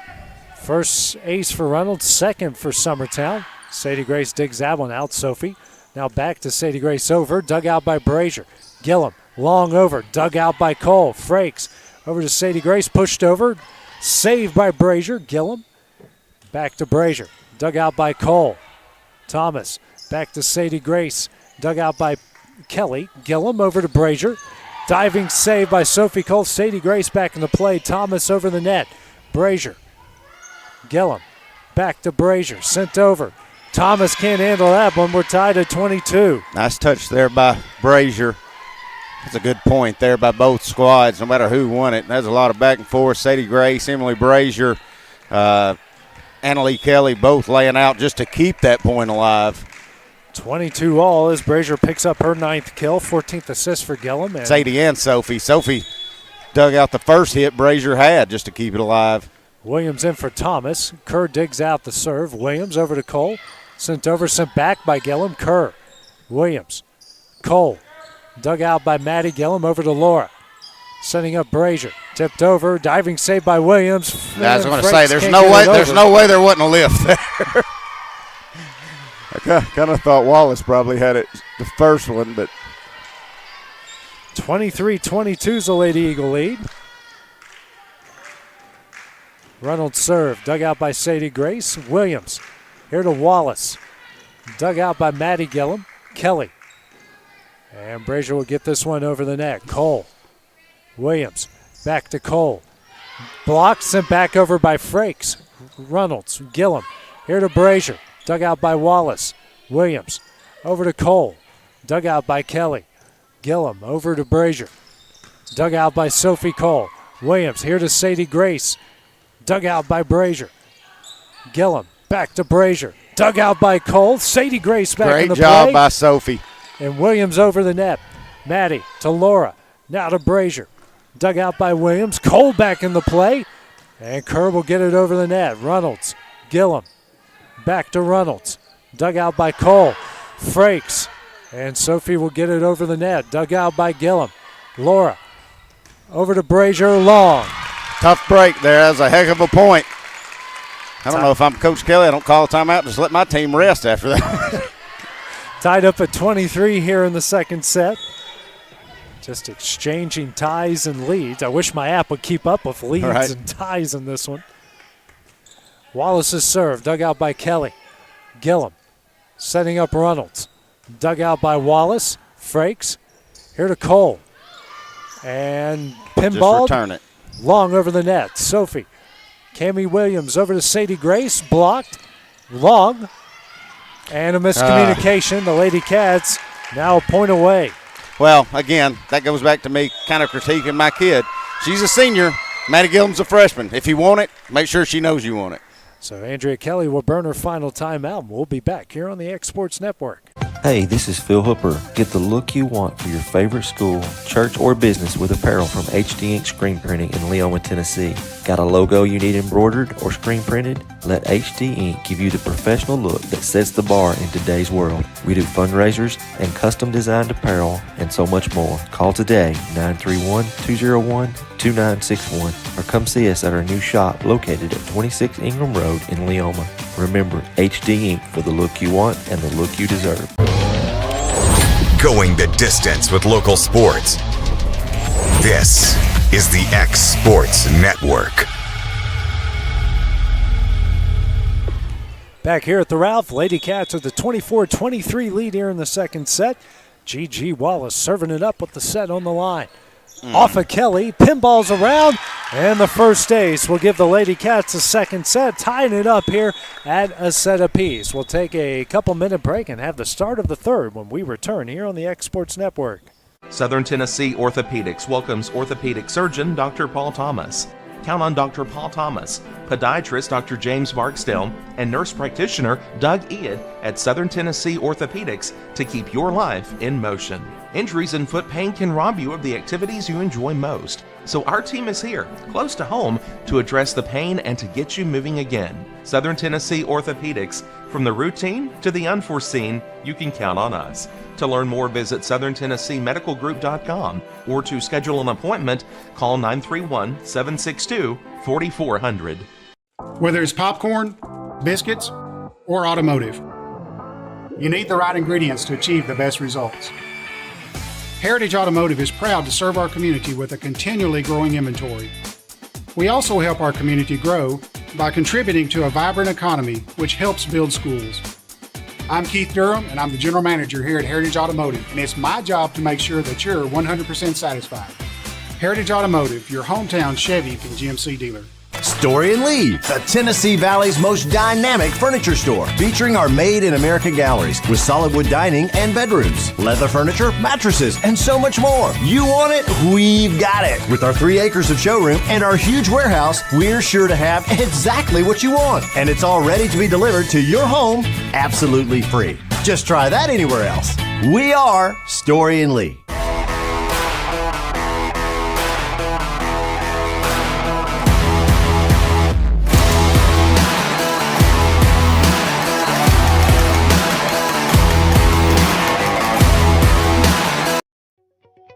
First ace for Reynolds, second for Summertown. Sadie Grace digs that one out, Sophie. Now back to Sadie Grace over, dug out by Brazier. Gillum, long over, dug out by Cole. Frakes over to Sadie Grace, pushed over, saved by Brazier. Gillum, back to Brazier, dug out by Cole. Thomas, back to Sadie Grace, dug out by Kelly. Gillum over to Brazier. Diving save by Sophie Cole. Sadie Grace back in the play. Thomas over the net. Brazier. Gillum back to Brazier. Sent over. Thomas can't handle that one. We're tied at 22. Nice touch there by Brazier. That's a good point there by both squads, no matter who won it. There's a lot of back and forth. Sadie Grace, Emily Brazier, Annalie Kelly both laying out just to keep that point alive. 22 all as Brazier picks up her 9th kill, 14th assist for Gillum. And Sadie and Sophie. Sophie dug out the first hit Brazier had just to keep it alive. Williams in for Thomas. Kerr digs out the serve. Williams over to Cole. Sent over, sent back by Gillum. Kerr. Williams. Cole. Dug out by Maddie Gillum over to Laura. Setting up Brazier. Tipped over. Diving save by Williams. I was going to say, there's no way there wasn't a lift there. I kind of thought Wallace probably had it the first one, but 23-22 is the Lady Eagle lead. Reynolds serve, dug out by Sadie Grace. Williams here to Wallace. Dug out by Maddie Gillum. Kelly. And Brazier will get this one over the net. Cole. Williams back to Cole. Blocked, sent back over by Frakes. Reynolds, Gillum here to Brazier. Dug out by Wallace. Williams over to Cole. Dug out by Kelly. Gillum over to Brazier. Dug out by Sophie Cole. Williams here to Sadie Grace. Dug out by Brazier. Gillum back to Brazier. Dug out by Cole. Sadie Grace back in the play. Great job by Sophie. And Williams over the net. Maddie to Laura. Now to Brazier. Dug out by Williams. Cole back in the play. And Kerr will get it over the net. Reynolds. Gillum. Back to Reynolds. Dug out by Cole. Frakes. And Sophie will get it over the net. Dug out by Gillum. Laura. Over to Brazier. Long. Tough break there. That was a heck of a point. I don't know if I'm Coach Kelly. I don't call a timeout. Just let my team rest after that. Tied up at 23 here in the second set. Just exchanging ties and leads. I wish my app would keep up with leads and ties in this one. Wallace's serve, dug out by Kelly. Gillum setting up Reynolds. Dug out by Wallace. Frakes. Here to Cole. And Just pinball. return it. Long over the net. Sophie. Cammie Williams over to Sadie Grace. Blocked. Long. And a miscommunication. The Lady Cats now a point away. Well, again, that goes back to me kind of critiquing my kid. She's a senior. Maddie Gilliam's a freshman. If you want it, make sure she knows you want it. So Andrea Kelly will burn her final timeout. We'll be back here on the X Sports Network. Hey, this is Phil Hooper. Get the look you want for your favorite school, church, or business with apparel from HD Ink Screen Printing in Leoma, Tennessee. Got a logo you need embroidered or screen printed? Let HD Ink give you the professional look that sets the bar in today's world. We do fundraisers and custom designed apparel and so much more. Call today, 931-201-2961, or come see us at our new shop located at 26 Ingram Road in Leoma. Remember, HD Ink for the look you want and the look you deserve. Going the distance with local sports. This is the X Sports Network. Back here at the Ralph, Lady Cats with the 24-23 lead here in the second set. G.G. Wallace serving it up with the set on the line. Off of Kelly, pinballs around, and the first ace will give the Lady Cats a second set, tying it up here at a set apiece. We'll take a couple-minute break and have the start of the third when we return here on the X Sports Network. Southern Tennessee Orthopedics welcomes orthopedic surgeon Dr. Paul Thomas. Count on Dr. Paul Thomas, podiatrist Dr. James Barksdale, and nurse practitioner Doug Ead at Southern Tennessee Orthopedics to keep your life in motion. Injuries and foot pain can rob you of the activities you enjoy most. So our team is here, close to home, to address the pain and to get you moving again. Southern Tennessee Orthopedics, from the routine to the unforeseen, you can count on us. To learn more, visit SouthernTennesseeMedicalGroup.com or to schedule an appointment, call 931-762-4400. Whether it's popcorn, biscuits, or automotive, you need the right ingredients to achieve the best results. Heritage Automotive is proud to serve our community with a continually growing inventory. We also help our community grow by contributing to a vibrant economy, which helps build schools. I'm Keith Durham, and I'm the General Manager here at Heritage Automotive, and it's my job to make sure that you're 100% satisfied. Heritage Automotive, your hometown Chevy and GMC dealer. Story and Lee, the Tennessee Valley's most dynamic furniture store, featuring our Made in America galleries with solid wood dining and bedrooms, leather furniture, mattresses, and so much more. You want it? We've got it. With our 3 acres of showroom and our huge warehouse, we're sure to have exactly what you want. And it's all ready to be delivered to your home absolutely free. Just try that anywhere else. We are Story and Lee.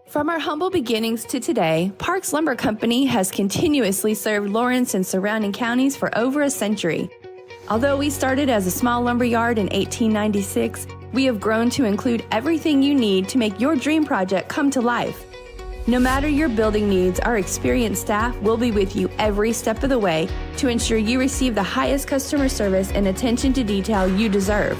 From our humble beginnings to today, Parks Lumber Company has continuously served Lawrence and surrounding counties for over a century. Although we started as a small lumber yard in 1896, we have grown to include everything you need to make your dream project come to life. No matter your building needs, our experienced staff will be with you every step of the way to ensure you receive the highest customer service and attention to detail you deserve.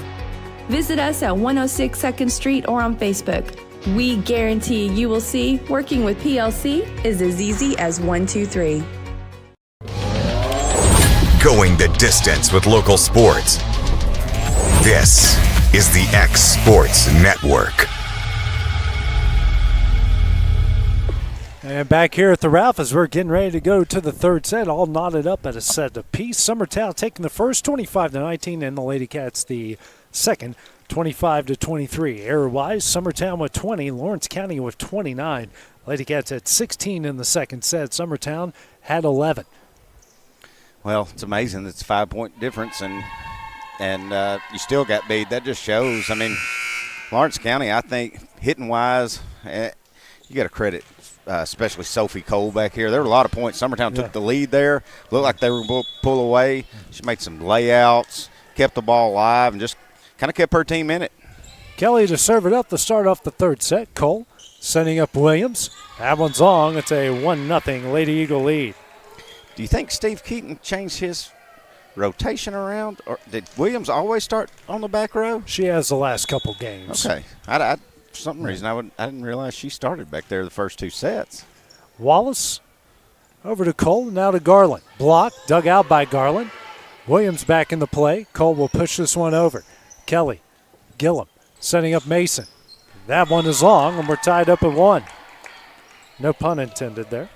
Visit us at 106 2nd Street or on Facebook. We guarantee you will see working with PLC is as easy as 1, 2, 3. Going the distance with local sports. This is the X Sports Network. And back here at the Ralph as we're getting ready to go to the third set, all knotted up at a set apiece. Summertown taking the first 25-19, and the Lady Cats the second 25-23. Error-wise, Summertown with 20, Lawrence County with 29. Lady Cats had 16 in the second set. Summertown had 11. Well, it's amazing. It's a 5-point difference, and you still got beat. That just shows. I mean, Lawrence County, I think, hitting-wise, you got to credit especially Sophie Cole back here. There were a lot of points. Summertown took the lead there. Looked like they were going to pull away. She made some layouts, kept the ball alive, and just kind of kept her team in it. Kelly to serve it up to start off the third set. Cole setting up Williams. That one's long. It's a 1-0 Lady Eagle lead. Do you think Steve Keaton changed his rotation around, or did Williams always start on the back row? She has the last couple games. Okay. For some reason, I didn't realize she started back there the first 2 sets. Wallace over to Cole, now to Garland. Block, dug out by Garland. Williams back in the play. Cole will push this one over. Kelly, Gillum, setting up Mason. That one is long, and we're tied up at 1. No pun intended there.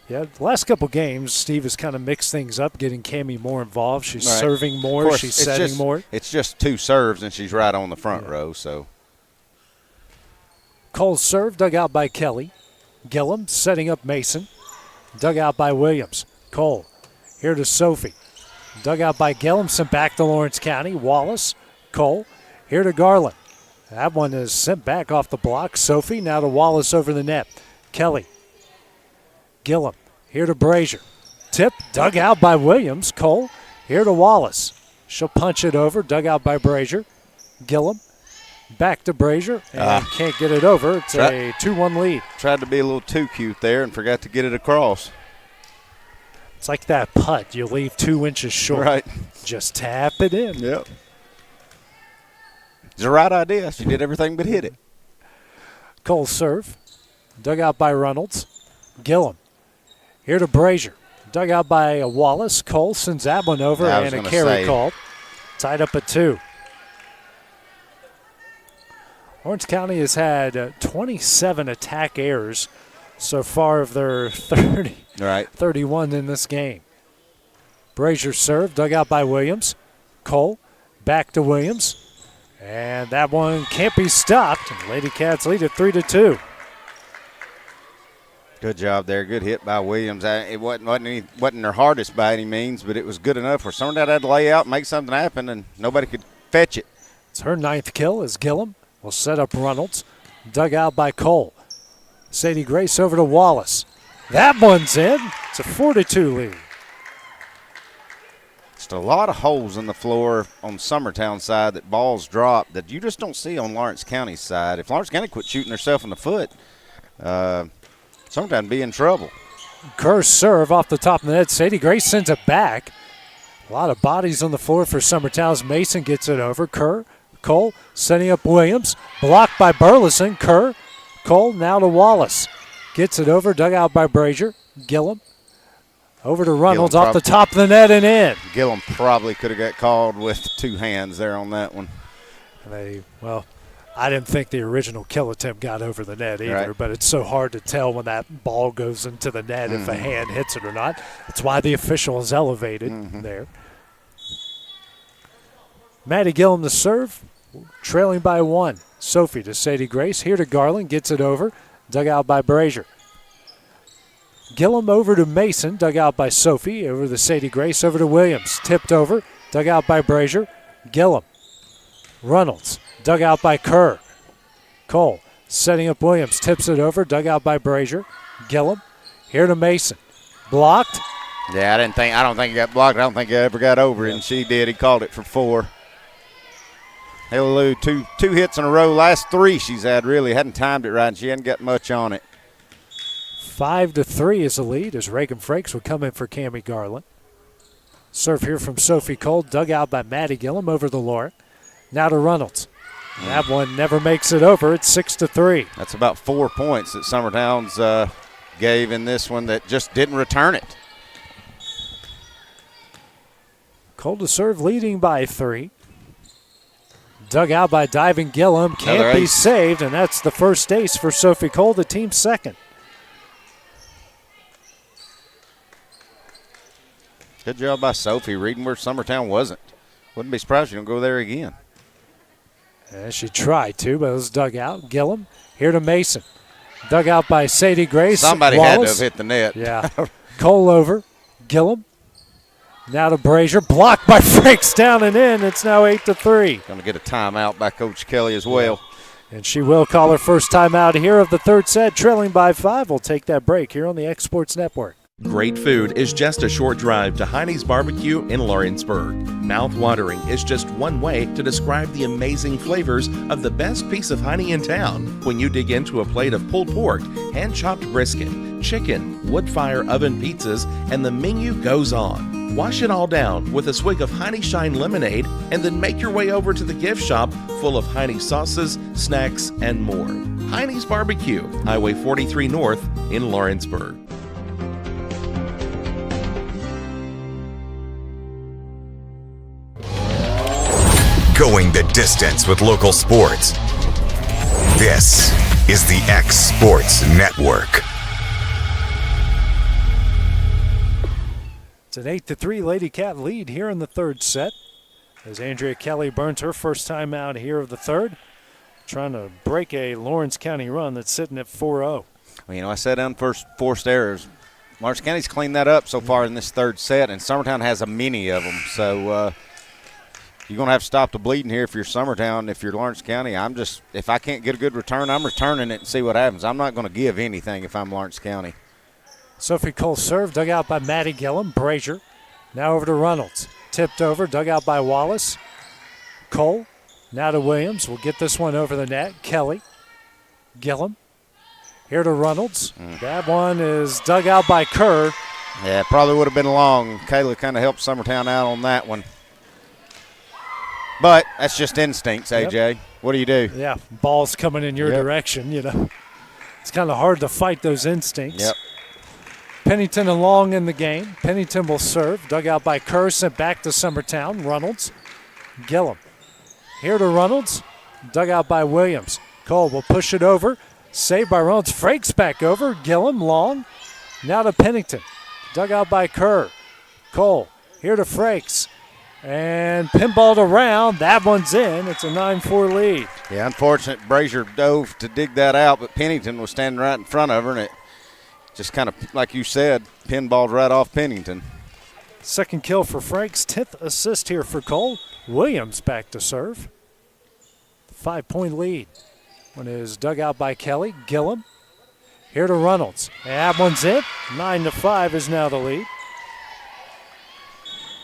Yeah, the last couple games, Steve has kind of mixed things up, getting Cammie more involved. She's serving more, course, she's setting more. It's just 2 serves, and she's right on the front row. So Cole's serve, dug out by Kelly. Gillum setting up Mason. Dug out by Williams. Cole, here to Sophie. Dug out by Gillum, sent back to Lawrence County. Wallace, Cole, here to Garland. That one is sent back off the block. Sophie, now to Wallace over the net. Kelly, Gillum, here to Brazier. Tip, dug out by Williams. Cole, here to Wallace. She'll punch it over, dug out by Brazier. Gillum, back to Brazier, and can't get it over. It's a 2-1 lead. Tried to be a little too cute there and forgot to get it across. It's like that putt. You leave 2 inches short. Right. Just tap it in. Yep. It's the right idea. She did everything but hit it. Cole serve, dug out by Reynolds. Gillum, here to Brazier. Dug out by Wallace. Cole sends that one over, and a carry called. Tied up at 2. Orange County has had 27 attack errors so far of their 31 in this game. Brazier serve, dug out by Williams. Cole, back to Williams. And that one can't be stopped. Lady Cats lead at 3-2. Good job there. Good hit by Williams. It wasn't their hardest by any means, but it was good enough for someone that had to lay out and make something happen, and nobody could fetch it. It's her 9th kill as Gillum will set up Reynolds. Dug out by Cole. Sadie Grace over to Wallace. That one's in. It's a 4-2 lead. Just a lot of holes in the floor on Summertown side that balls drop that you just don't see on Lawrence County's side. If Lawrence County quit shooting herself in the foot, Summertown be in trouble. Kerr's serve off the top of the net. Sadie Grace sends it back. A lot of bodies on the floor for Summertown's. Mason gets it over. Cole setting up Williams. Blocked by Burleson. Cole now to Wallace. Gets it over. Dug out by Brazier. Gillum. Over to Reynolds off the top of the net and in. Gillum probably could have got called with 2 hands there on that one. I didn't think the original kill attempt got over the net either, but it's so hard to tell when that ball goes into the net if a hand hits it or not. That's why the official is elevated there. Maddie Gillum the serve, trailing by 1. Sophie to Sadie Grace. Here to Garland, gets it over. Dug out by Brazier. Gillum over to Mason, dug out by Sophie. Over to Sadie Grace, over to Williams. Tipped over, dug out by Brazier. Gillum. Reynolds, dug out by Kerr. Cole setting up Williams, tips it over, dug out by Brazier. Gillum, here to Mason. Blocked. Yeah, I don't think he got blocked. I don't think he ever got over it, and she did. He called it for 4. Hallelujah, two hits in a row. Last 3 she's had, really. Hadn't timed it right, and she hadn't got much on it. 5-3 is the lead as Reagan Frakes will come in for Cammie Garland. Serve here from Sophie Cole, dug out by Maddie Gillum over the Lauren. Now to Reynolds. That one never makes it over. It's 6-3. That's about 4 points that Summertown's gave in this one that just didn't return it. Cole to serve, leading by 3. Dug out by diving Gillum. Can't be saved, and that's the first ace for Sophie Cole, the team's second. Good job by Sophie, reading where Summertown wasn't. Wouldn't be surprised if you don't go there again. She tried to, but it was dug out. Gillum, here to Mason. Dug out by Sadie Grace. Somebody Wallace. had to have hit the net. Yeah. Cole over. Gillum. Now to Brazier. Blocked by Franks, down and in. It's now 8-3. Going to get a timeout by Coach Kelly as well. Yeah. And she will call her first timeout here of the third set, trailing by 5. We'll take that break here on the X-Sports Network. Great food is just a short drive to Heine's Barbecue in Lawrenceburg. Mouth-watering is just one way to describe the amazing flavors of the best piece of Heine in town. When you dig into a plate of pulled pork, hand-chopped brisket, chicken, wood-fire oven pizzas, and the menu goes on. Wash it all down with a swig of Heine Shine lemonade and then make your way over to the gift shop full of Heine sauces, snacks, and more. Heine's Barbecue, Highway 43 North in Lawrenceburg. Going the distance with local sports. This is the X Sports Network. It's an 8-3 Lady Cat lead here in the third set as Andrea Kelly burns her first time out here of the third, trying to break a Lawrence County run that's sitting at 4-0. Well, I said unforced forced errors. Lawrence County's cleaned that up so far in this third set, and Summertown has a many of them. So you're going to have to stop the bleeding here if you're Summertown. If you're Lawrence County, if I can't get a good return, I'm returning it and see what happens. I'm not going to give anything if I'm Lawrence County. Sophie Cole serve, dug out by Maddie Gillum. Brazier now over to Reynolds. Tipped over, dug out by Wallace. Cole now to Williams. We'll get this one over the net. Kelly. Gillum. Here to Reynolds. That one is dug out by Kerr. Yeah, it probably would have been long. Kayla kind of helped Summertown out on that one. But that's just instincts, AJ. Yep. What do you do? Yeah, ball's coming in your direction, It's kind of hard to fight those instincts. Yep. Pennington and Long in the game. Pennington will serve. Dug out by Kerr, sent back to Summertown. Reynolds. Gillum. Here to Reynolds. Dug out by Williams. Cole will push it over. Saved by Reynolds. Frakes back over. Gillum, Long. Now to Pennington. Dug out by Kerr. Cole. Here to Frakes. And pinballed around. That one's in. It's a 9-4 lead. Yeah, unfortunate. Brazier dove to dig that out, but Pennington was standing right in front of her, and it just kind of, like you said, pinballed right off Pennington. Second kill for Franks, 10th assist here for Cole. Williams back to serve. 5-point lead. One is dug out by Kelly. Gillum. Here to Reynolds. That one's it. 9-5 is now the lead.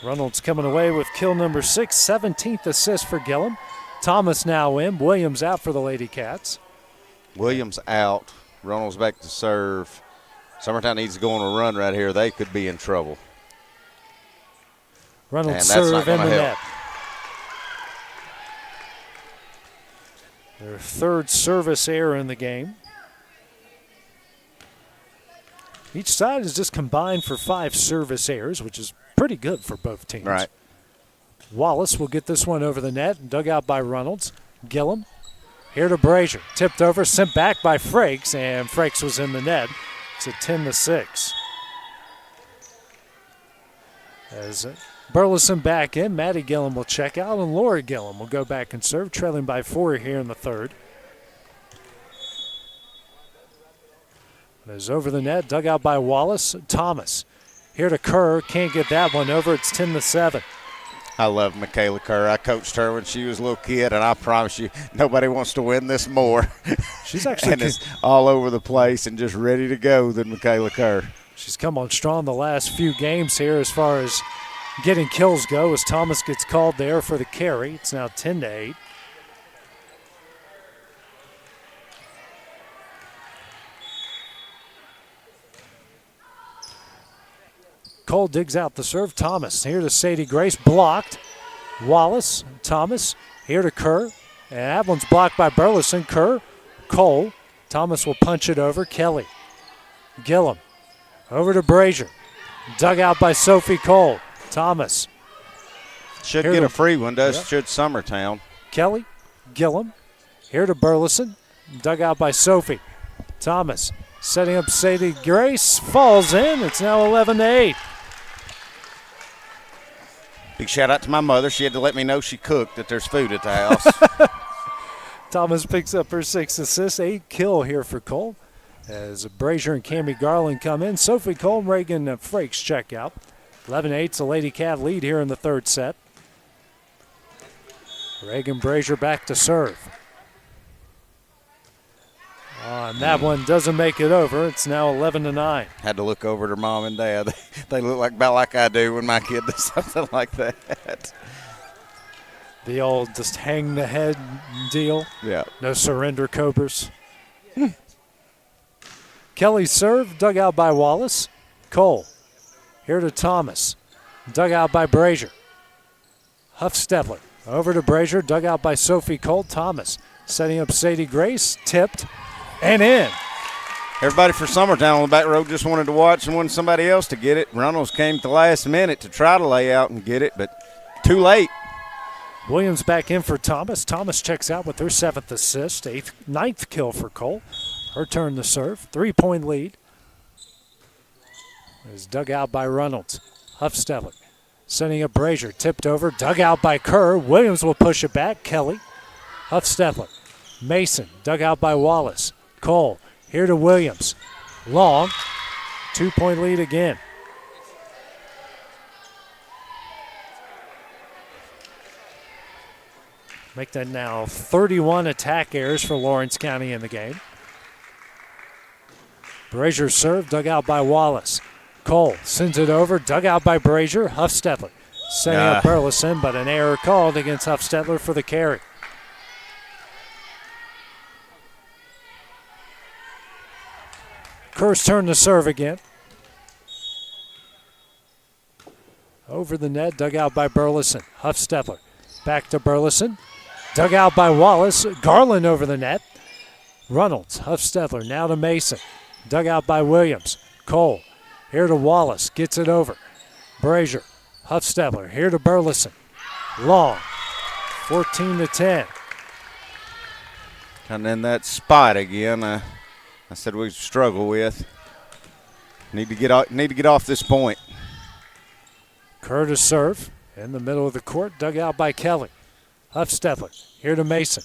Reynolds coming away with kill number 6, 17th assist for Gillum. Thomas now in. Williams out for the Lady Cats. Williams out. Reynolds back to serve. Summertown needs to go on a run right here. They could be in trouble. Reynolds serve in the net. Their third service error in the game. Each side is just combined for 5 service errors, which is pretty good for both teams. Right. Wallace will get this one over the net, dug out by Reynolds. Gillum. Here to Brazier. Tipped over, sent back by Frakes, and Frakes was in the net. It's a 10-6. As Burleson back in, Maddie Gillum will check out, and Laura Gillum will go back and serve, trailing by 4 here in the third. As over the net, dug out by Wallace. Thomas. Here to Kerr, can't get that one over. It's 10-7. I love Michaela Kerr. I coached her when she was a little kid, and I promise you, nobody wants to win this more. She's actually and is all over the place and just ready to go than Michaela Kerr. She's come on strong the last few games here as far as getting kills go, as Thomas gets called there for the carry. It's now 10-8. Cole digs out the serve. Thomas here to Sadie Grace. Blocked. Wallace. Thomas here to Kerr. And that one's blocked by Burleson. Kerr. Cole. Thomas will punch it over. Kelly. Gillum. Over to Brazier. Dug out by Sophie Cole. Thomas. Should get a free one, should Summertown. Kelly. Gillum. Here to Burleson. Dug out by Sophie. Thomas. Setting up Sadie Grace. Falls in. It's now 11-8. Big shout out to my mother. She had to let me know she cooked, that there's food at the house. Thomas picks up her 6th assist, 8 kill here for Cole. As Brazier and Cammie Garland come in, Sophie Cole, Reagan Frakes check out. 11-8's a Lady Cat lead here in the third set. Reagan Brazier back to serve. And that one doesn't make it over. It's now 11-9. Had to look over at her mom and dad. They look about like I do when my kid does something like that. The old just hang the head deal. Yeah. No surrender cobras. Kelly serve, dug out by Wallace. Cole. Here to Thomas. Dug out by Brazier. Huff Stepler. Over to Brazier, dug out by Sophie Cole. Thomas setting up Sadie Grace. Tipped. and in. Everybody for Summertown on the back row just wanted to watch and wanted somebody else to get it. Reynolds came at the last minute to try to lay out and get it, but too late. Williams back in for Thomas. Thomas checks out with her 7th assist, 9th kill for Cole. Her turn to serve. 3-point lead. Is dug out by Reynolds. Huffstetler sending a Brazier. Tipped over. Dug out by Kerr. Williams will push it back. Kelly. Huffstetler. Mason. Dug out by Wallace. Cole. Here to Williams. Long. 2-point lead again. Make that now 31 attack errors for Lawrence County in the game. Brazier serve, dug out by Wallace. Cole sends it over, dug out by Brazier. Huffstetler setting up Burleson, but an error called against Huffstetler for the carry. Kerr's turn to serve again. Over the net, dug out by Burleson. Huffstetler back to Burleson. Dug out by Wallace. Garland over the net. Reynolds, Huffstetler, now to Mason. Dug out by Williams. Cole, here to Wallace, gets it over. Brazier, Huffstetler, here to Burleson. Long, 14-10. And then that spot again, I said we struggle with. Need to get off this point. Kerr to serve in the middle of the court, dug out by Kelly. Huffstetler, here to Mason.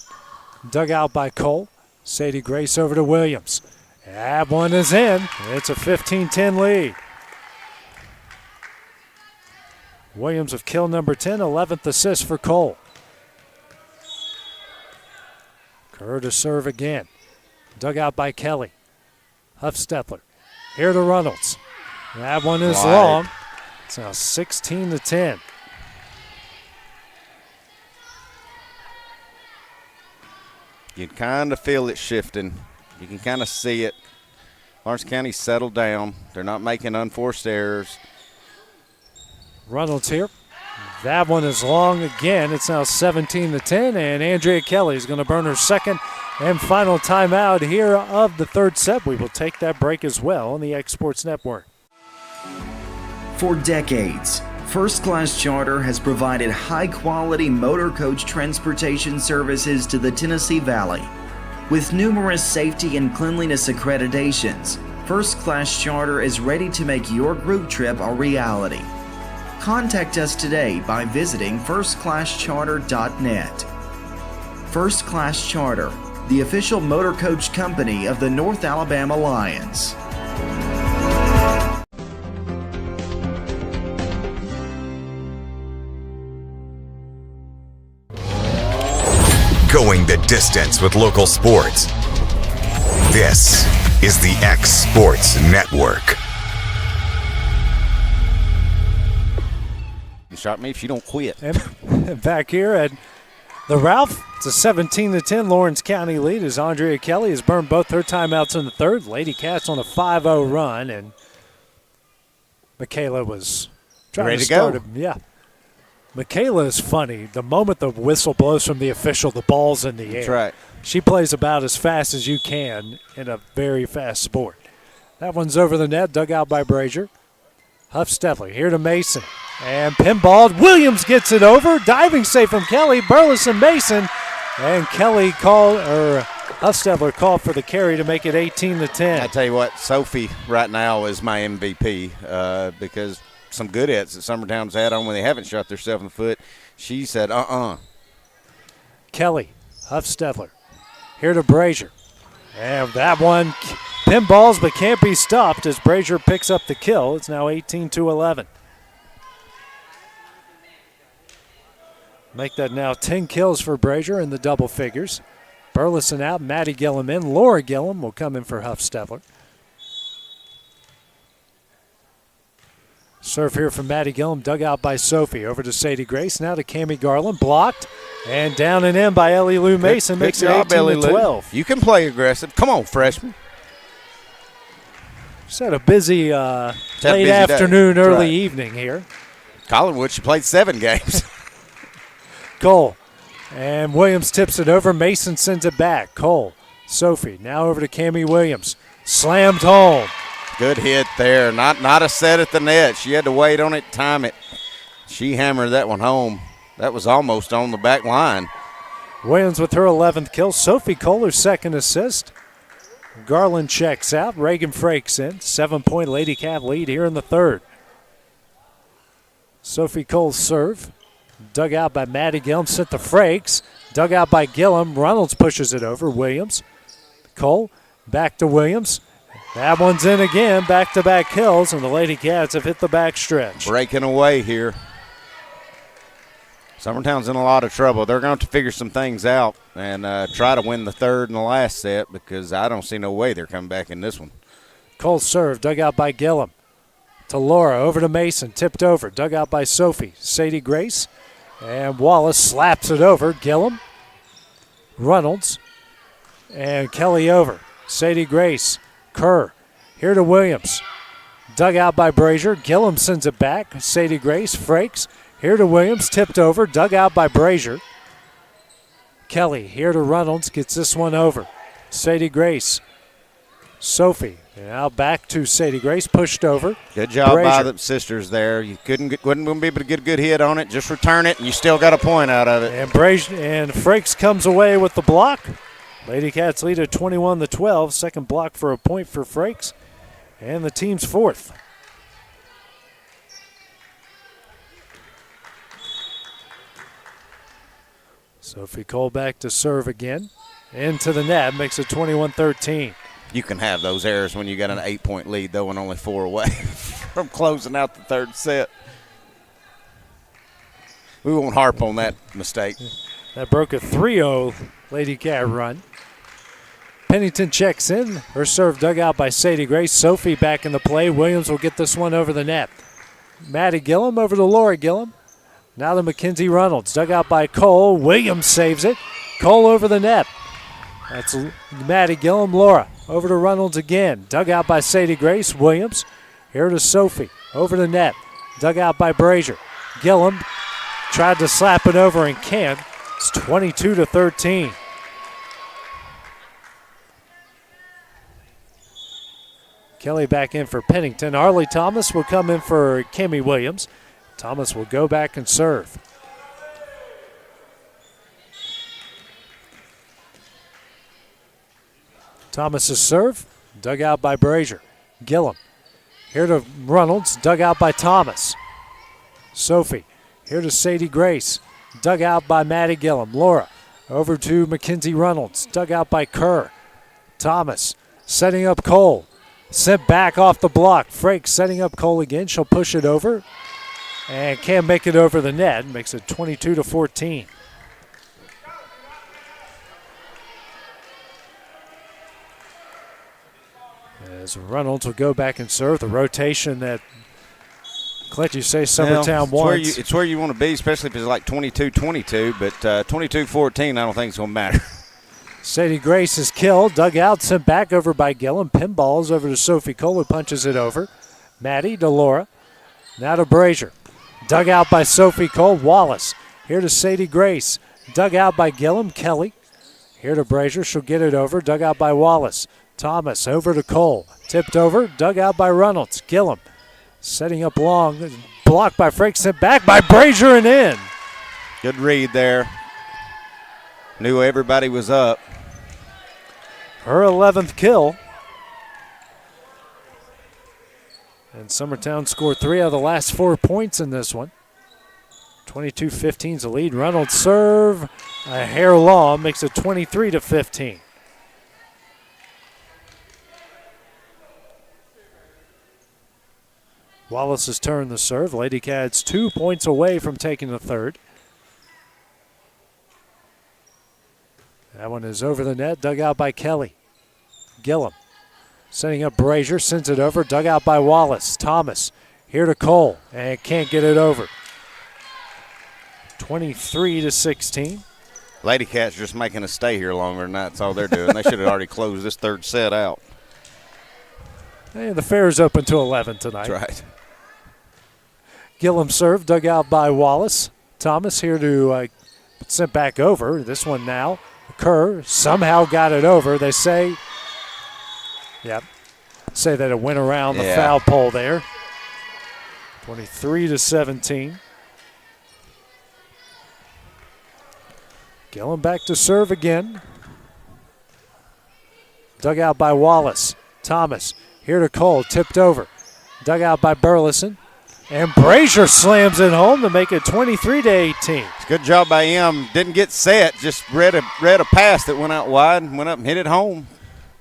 Dug out by Cole. Sadie Grace over to Williams. That one is in. It's a 15-10 lead. Williams with kill number 10, 11th assist for Cole. Kerr to serve again. Dug out by Kelly. Huffstetler, here to Reynolds. That one is long. It's now 16-10. You can kind of feel it shifting. You can kind of see it. Lawrence County settled down. They're not making unforced errors. Reynolds here. That one is long again. It's now 17-10, and Andrea Kelly is going to burn her second and final timeout here of the third set. We will take that break as well on the X Sports Network. For decades, First Class Charter has provided high-quality motor coach transportation services to the Tennessee Valley. With numerous safety and cleanliness accreditations, First Class Charter is ready to make your group trip a reality. Contact us today by visiting firstclasscharter.net. First Class Charter, the official motor coach company of the North Alabama Lions. Going the distance with local sports. This is the X Sports Network. You shot me if you don't quit. And back here at the Ralph, it's a 17-10 Lawrence County lead as Andrea Kelly has burned both her timeouts in the third. Lady Cats on a 5-0 run, and Michaela was trying ready to start go. Yeah. Michaela is funny. The moment the whistle blows from the official, the ball's in the air. That's right. She plays about as fast as you can in a very fast sport. That one's over the net, dug out by Brazier. Huffstetler here to Mason. And pinballed. Williams gets it over. Diving save from Kelly. Burleson Mason. And Kelly Huffstetler called for the carry to make it 18-10. I tell you what, Sophie right now is my MVP because some good hits that Summertown's had on when they haven't shot themselves in the foot. She said, Kelly, Huffstetler, here to Brazier. And that one pinballs but can't be stopped as Brazier picks up the kill. It's now 18-11. Make that now 10 kills for Brazier in the double figures. Burleson out, Maddie Gillum in. Laura Gillum will come in for Huffstetler. Serve here from Maddie Gillum, dug out by Sophie. Over to Sadie Grace, now to Cammie Garland. Blocked, and down and in by Ellie Lou Mason. Makes it 18-12. You can play aggressive. Come on, freshman. Just had a busy late afternoon, early evening here. Collinwood, she played 7 games. Cole, and Williams tips it over. Mason sends it back. Cole Sophie now over to Cammie Williams. Slammed home. Good hit there. Not a set at the net. She had to wait on it, time it. She hammered that one home. That was almost on the back line. Williams with her 11th kill. Sophie Kohler's second assist. Garland checks out. Reagan Frakes in. 7-point Lady Cat lead here in the third. Sophie Cole's serve. Dug out by Maddie Gillum. Sent to Frakes. Dug out by Gillum. Reynolds pushes it over. Williams. Cole back to Williams. That one's in again. Back-to-back kills, and the Lady Cats have hit the back stretch. Breaking away here. Summertown's in a lot of trouble. They're going to have to figure some things out and try to win the third and the last set, because I don't see no way they're coming back in this one. Cole serve, dug out by Gillum. To Laura, over to Mason, tipped over, dug out by Sophie. Sadie Grace, and Wallace slaps it over. Gillum, Reynolds, and Kelly over. Sadie Grace, Kerr, here to Williams. Dug out by Brazier. Gillum sends it back. Sadie Grace, Frakes, here to Williams, tipped over, dug out by Brazier. Kelly, here to Reynolds, gets this one over. Sadie Grace, Sophie, now back to Sadie Grace, pushed over. Good job Brazier. by the sisters there. You wouldn't be able to get a good hit on it. Just return it, and you still got a point out of it. And Brazier and Frakes comes away with the block. Lady Cats lead at 21-12. Second block for a point for Frakes, and the team's fourth. Sophie Cole back to serve again. Into the net, makes it 21-13. You can have those errors when you got an 8-point lead, though, and only 4 away from closing out the third set. We won't harp on that mistake. That broke a 3-0 Lady Cat run. Pennington checks in. Her serve dug out by Sadie Grace. Sophie back in the play. Williams will get this one over the net. Maddie Gillum over to Laura Gillum. Now to Mackenzie Reynolds. Dug out by Cole. Williams saves it. Cole over the net. That's Maddie Gillum. Laura over to Reynolds again. Dug out by Sadie Grace. Williams. Here to Sophie. Over the net. Dug out by Brazier. Gillum tried to slap it over and can't. It's 22-13. Kelly back in for Pennington. Harley Thomas will come in for Cammie Williams. Thomas will go back and serve. Thomas's serve, dug out by Brazier. Gillum, here to Reynolds, dug out by Thomas. Sophie, here to Sadie Grace, dug out by Maddie Gillum. Laura, over to Mackenzie Reynolds, dug out by Kerr. Thomas, setting up Cole. Sent back off the block. Frakes setting up Cole again. She'll push it over and can't make it over the net. Makes it 22-14. As Reynolds will go back and serve. The rotation that, Clint, you say Summertown wants. It's where you want to be, especially if it's like 22-22, but 22-14 I don't think it's going to matter. Sadie Grace is killed, dug out, sent back over by Gillum. Pinballs over to Sophie Cole, who punches it over. Maddie to Laura. Now to Brazier. Dug out by Sophie Cole. Wallace. Here to Sadie Grace. Dug out by Gillum. Kelly. Here to Brazier. She'll get it over. Dug out by Wallace. Thomas over to Cole. Tipped over. Dug out by Reynolds. Gillum setting up long. Blocked by Frakes. Sent back by Brazier and in. Good read there. Knew everybody was up. Her 11th kill. And Summertown scored 3 out of the last 4 points in this one. 22-15's the lead. Reynolds serve a hair long, makes it 23-15. Wallace has turned the serve. Lady Cats 2 points away from taking the third. That one is over the net, dug out by Kelly. Gillum setting up Brazier, sends it over, dug out by Wallace. Thomas here to Cole, and can't get it over. 23-16. Lady Cats just making us stay here longer than that's all they're doing. They should have already closed this third set out. Hey, the fair's open to 11 tonight. That's right. Gillum serve, dug out by Wallace. Thomas here to sent back over. This one now Kerr somehow got it over. They say, say that it went around the foul pole there. 23-17. Gillum back to serve again. Dug out by Wallace. Thomas here to Cole, tipped over. Dug out by Burleson. And Brazier slams it home to make it 23-18. Good job by him. Didn't get set, just read a pass that went out wide and went up and hit it home.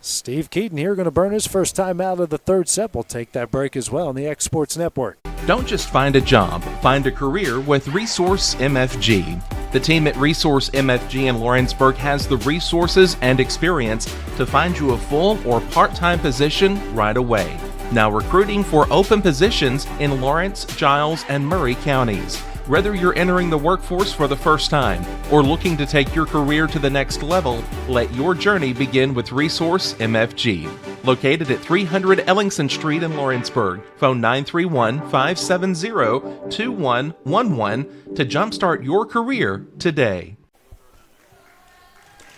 Steve Keaton here going to burn his first time out of the third set. We'll take that break as well on the X Sports Network. Don't just find a job, find a career with Resource MFG. The team at Resource MFG in Lawrenceburg has the resources and experience to find you a full or part-time position right away. Now recruiting for open positions in Lawrence, Giles, and Murray counties. Whether you're entering the workforce for the first time or looking to take your career to the next level, let your journey begin with Resource MFG. Located at 300 Ellingson Street in Lawrenceburg. Phone 931-570-2111 to jumpstart your career today.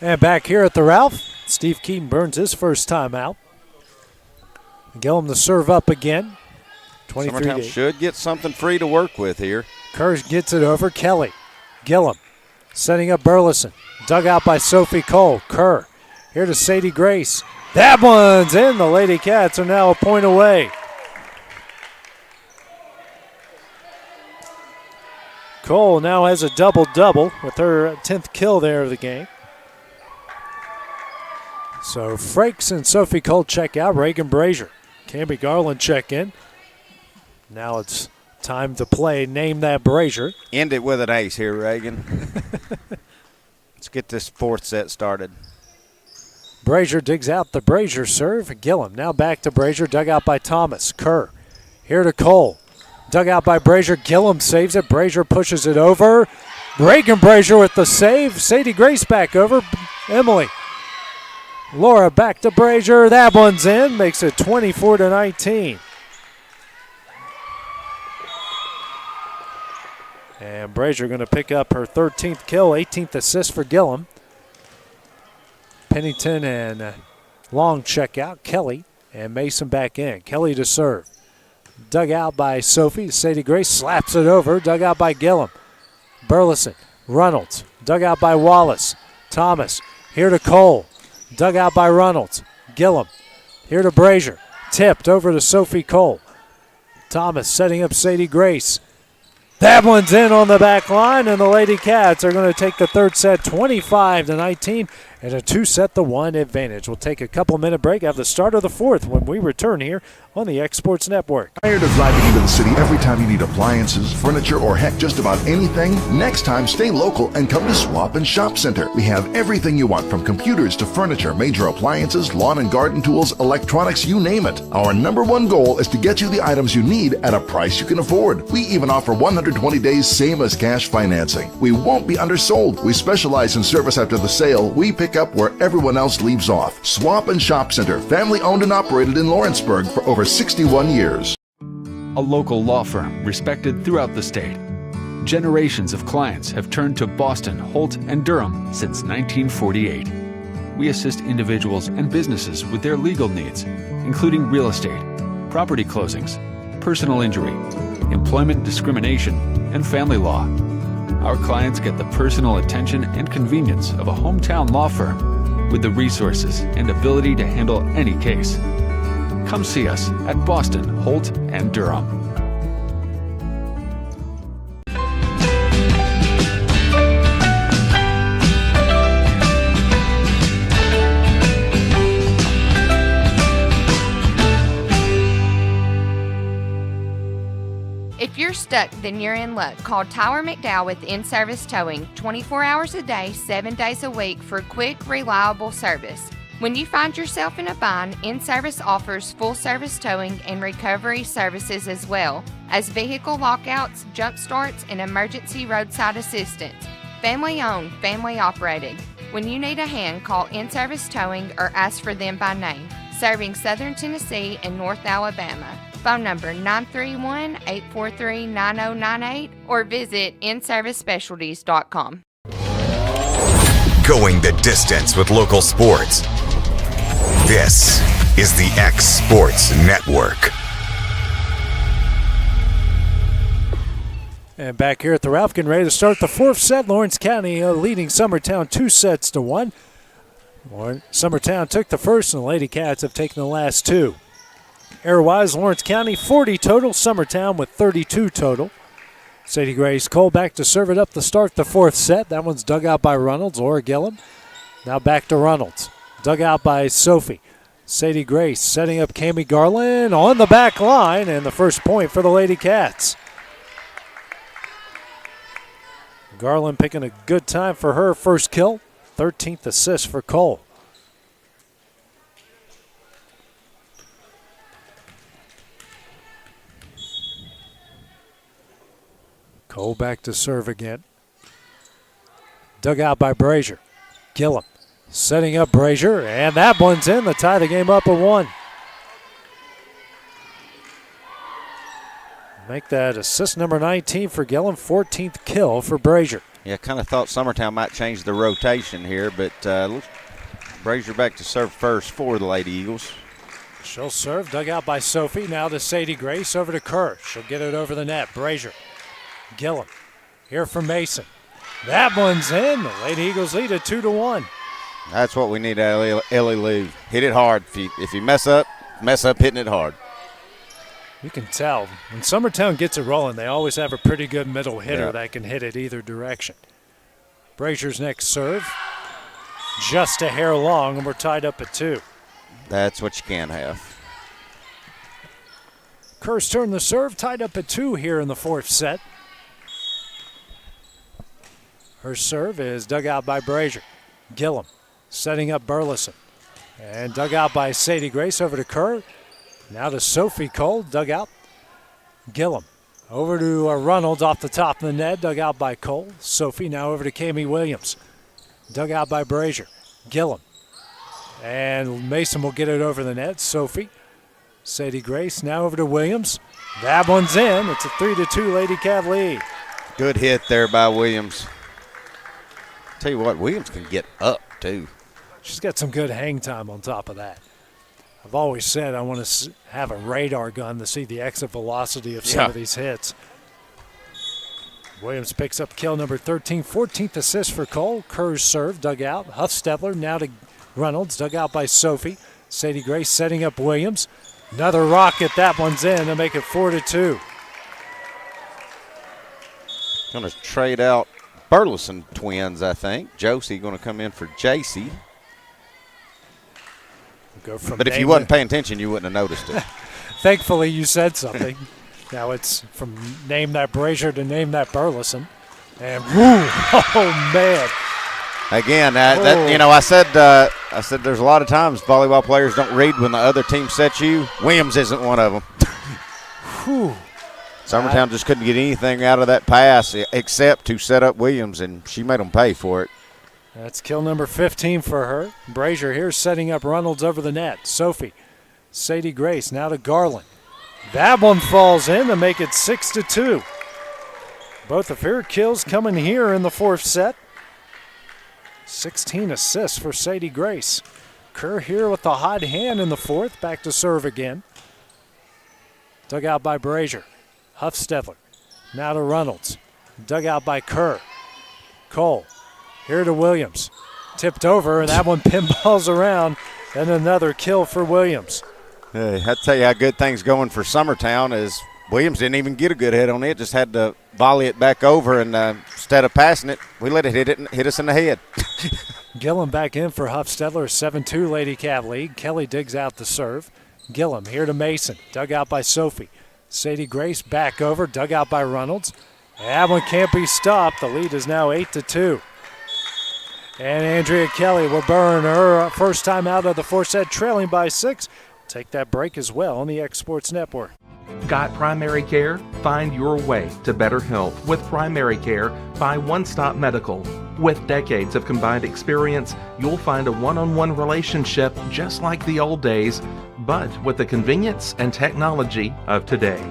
And back here at the Ralph, Steve Keaton burns his first time out. Gillum to serve up again. Summertown should get something free to work with here. Kerr gets it over. Kelly. Gillum setting up Burleson. Dug out by Sophie Cole. Kerr here to Sadie Grace. That one's in. The Lady Cats are now a point away. Cole now has a double-double with her 10th kill there of the game. So Frakes and Sophie Cole check out. Reagan Brazier. Camby Garland check in. Now it's time to play Name That Brazier. End it with an ace here, Reagan. Let's get this fourth set started. Brazier digs out the Brazier serve. Gillum now back to Brazier, dug out by Thomas. Kerr here to Cole. Dug out by Brazier. Gillum saves it. Brazier pushes it over. Reagan Brazier with the save. Sadie Grace back over. Emily. Laura back to Brazier. That one's in. Makes it 24-19. And Brazier going to pick up her 13th kill, 18th assist for Gillum. Pennington and Long check out. Kelly and Mason back in. Kelly to serve. Dug out by Sophie. Sadie Grace slaps it over. Dug out by Gillum. Burleson. Reynolds. Dug out by Wallace. Thomas. Here to Cole. Dug out by Reynolds. Gillum. Here to Brazier. Tipped over to Sophie Cole. Thomas setting up Sadie Grace. That one's in on the back line, and the Lady Cats are going to take the third set 25-19 and a 2-1 advantage. We'll take a couple-minute break at the start of the fourth when we return here on the X Sports Network. Tired of driving into the city every time you need appliances, furniture, or heck, just about anything? Next time, stay local and come to Swap and Shop Center. We have everything you want, from computers to furniture, major appliances, lawn and garden tools, electronics, you name it. Our #1 goal is to get you the items you need at a price you can afford. We even offer 120 days same as cash financing. We won't be undersold. We specialize in service after the sale. We pick up where everyone else leaves off. Swap and Shop Center, family owned and operated in Lawrenceburg for over 61 years. A local law firm respected throughout the state. Generations of clients have turned to Boston, Holt, and Durham since 1948. We assist individuals and businesses with their legal needs, including real estate, property closings, personal injury, employment discrimination, and family law. Our clients get the personal attention and convenience of a hometown law firm with the resources and ability to handle any case. Come see us at Boston, Holt, and Durham. If you're stuck, then you're in luck. Call Tyler McDowell with In-Service Towing, 24 hours a day, 7 days a week for quick, reliable service. When you find yourself in a bind, In-Service offers full-service towing and recovery services as well as vehicle lockouts, jump starts, and emergency roadside assistance. Family-owned, family-operated. When you need a hand, call In-Service Towing or ask for them by name. Serving Southern Tennessee and North Alabama. Phone number 931-843-9098 or visit inservicespecialties.com. Going the distance with local sports. This is the X Sports Network. And back here at the Ralph, getting ready to start the fourth set. Lawrence County leading Summertown 2-1. Summertown took the first, and the Lady Cats have taken the last two. Air-wise, Lawrence County 40 total, Summertown with 32 total. Sadie Grace Cole back to serve it up to start the fourth set. That one's dug out by Reynolds, Laura Gillum. Now back to Reynolds. Dug out by Sophie. Sadie Grace setting up Cammie Garland on the back line, and the first point for the Lady Cats. Garland picking a good time for her first kill. 13th assist for Cole. Cole back to serve again. Dug out by Brazier. Gillum setting up Brazier, and that one's in to tie the game up at 1. Make that assist number 19 for Gillum, 14th kill for Brazier. Yeah, kind of thought Summertown might change the rotation here, but Brazier back to serve first for the Lady Eagles. She'll serve, dug out by Sophie. Now to Sadie Grace, over to Kerr. She'll get it over the net. Brazier, Gillum, here for Mason. That one's in. The Lady Eagles lead at 2-1. That's what we need, Ellie Lou. Hit it hard. If you mess up hitting it hard. You can tell when Summertown gets it rolling, they always have a pretty good middle hitter that can hit it either direction. Brazier's next serve, just a hair long, and we're tied up at 2. That's what you can have. Kerr's turn the serve, tied up at 2 here in the fourth set. Her serve is dug out by Brazier. Gillum setting up Burleson, and dug out by Sadie Grace, over to Kerr. Now to Sophie Cole, dug out. Gillum over to Reynolds off the top of the net, dug out by Cole. Sophie now over to Cammie Williams, dug out by Brazier. Gillum, and Mason will get it over the net. Sophie, Sadie Grace now over to Williams. That one's in. It's a 3-2 Lady Cat lead. Good hit there by Williams. Tell you what, Williams can get up too. She's got some good hang time on top of that. I've always said I want to have a radar gun to see the exit velocity of some of these hits. Williams picks up kill number 13, 14th assist for Cole. Kerr's serve, dug out. Huffstedler now to Reynolds, dug out by Sophie. Sadie Grace setting up Williams. Another rocket, that one's in to make it 4-2. Going to trade out Burleson twins, I think. Josie going to come in for JC. But if you wasn't paying attention, you wouldn't have noticed it. Thankfully, you said something. Now it's from name that Brazier to name that Burleson. And whoo, oh man. Again, I said there's a lot of times volleyball players don't read when the other team sets you. Williams isn't one of them. Whew. Summertown just couldn't get anything out of that pass except to set up Williams, and she made them pay for it. That's kill number 15 for her. Brazier here setting up Reynolds over the net. Sophie, Sadie Grace now to Garland. That one falls in to make it 6-2. Both of her kills coming here in the fourth set. 16 assists for Sadie Grace. Kerr here with the hot hand in the fourth. Back to serve again. Dug out by Brazier. Huffstedler now to Reynolds. Dug out by Kerr. Cole. Here to Williams. Tipped over, and that one pinballs around, and another kill for Williams. Hey, I tell you how good things going for Summertown is Williams didn't even get a good hit on it, just had to volley it back over, and instead of passing it, we let it hit us in the head. Gillum back in for Huffstedler, 7-2 Lady Cat lead. Kelly digs out the serve. Gillum here to Mason, dug out by Sophie. Sadie Grace back over, dug out by Reynolds. That one can't be stopped. The lead is now 8-2. And Andrea Kelly will burn her first time out of the fourth set, trailing by 6. Take that break as well on the X Sports Network. Got primary care? Find your way to better health with primary care by One Stop Medical. With decades of combined experience, you'll find a one-on-one relationship just like the old days, but with the convenience and technology of today.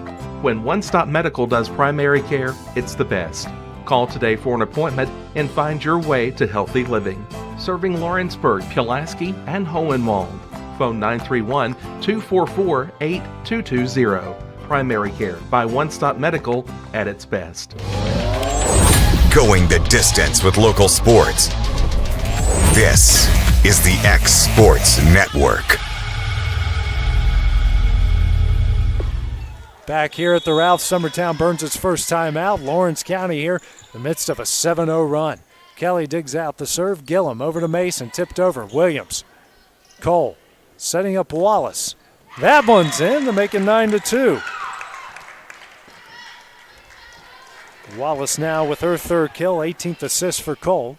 When One Stop Medical does primary care, it's the best. Call today for an appointment and find your way to healthy living. serving Lawrenceburg, Pulaski, and Hohenwald. Phone 931-244-8220. Primary care by One Stop Medical at its best. Going the distance with local sports. This is the X Sports Network. Back here at the Ralph, Summertown burns its first time out. Lawrence County here in the midst of a 7-0 run. Kelly digs out the serve. Gillum over to Mason, tipped over. Williams. Cole setting up Wallace. That one's in to make it 9-2. Wallace now with her third kill, 18th assist for Cole.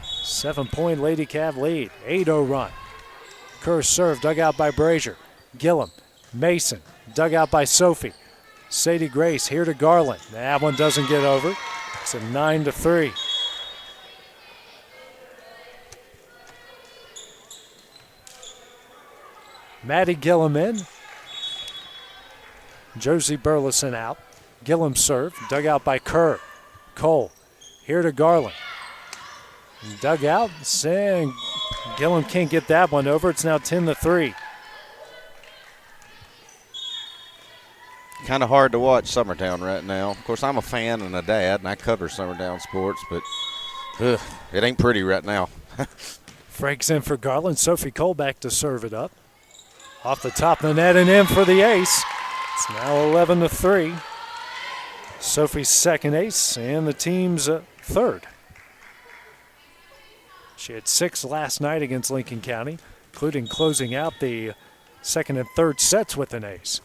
7-point Lady Cav lead, 8-0 run. Kerr serve, dug out by Brazier. Gillum, Mason, dug out by Sophie. Sadie Grace here to Garland. That one doesn't get over. It's a 9-3. Maddie Gillum in. Josie Burleson out. Gillum serve, dug out by Kerr. Cole here to Garland. Dug out, and Gillum can't get that one over. It's now 10-3. Kind of hard to watch Summertown right now. Of course, I'm a fan and a dad, and I cover Summertown sports, but it ain't pretty right now. Frakes in for Garland. Sophie Cole back to serve it up. Off the top of the net and in for the ace. It's now 11-3. Sophie's second ace and the team's third. She had 6 last night against Lincoln County, including closing out the second and third sets with an ace.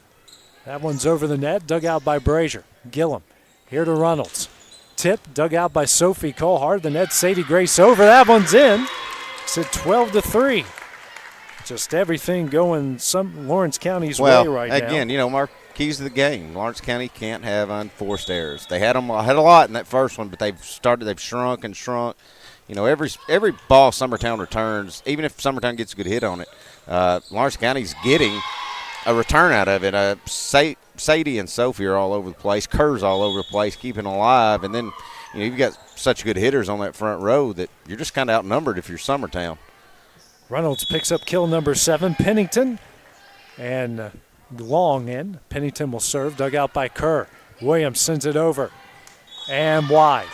That one's over the net, dug out by Brazier. Gillum here to Reynolds. Tip, dug out by Sophie Cole. Hard the net, Sadie Grace over. That one's in. It's at 12-3. Just everything going Lawrence County's way right now. Well, again, Mark, keys to the game. Lawrence County can't have unforced errors. They had a lot in that first one, but they've shrunk and shrunk. Every ball Summertown returns, even if Summertown gets a good hit on it, Lawrence County's getting a return out of it. Sadie and Sophie are all over the place. Kerr's all over the place, keeping alive. And then, you've got such good hitters on that front row that you're just kind of outnumbered if you're Summertown. Reynolds picks up kill number 7. Pennington and long in. Pennington will serve, dug out by Kerr. Williams sends it over and wide.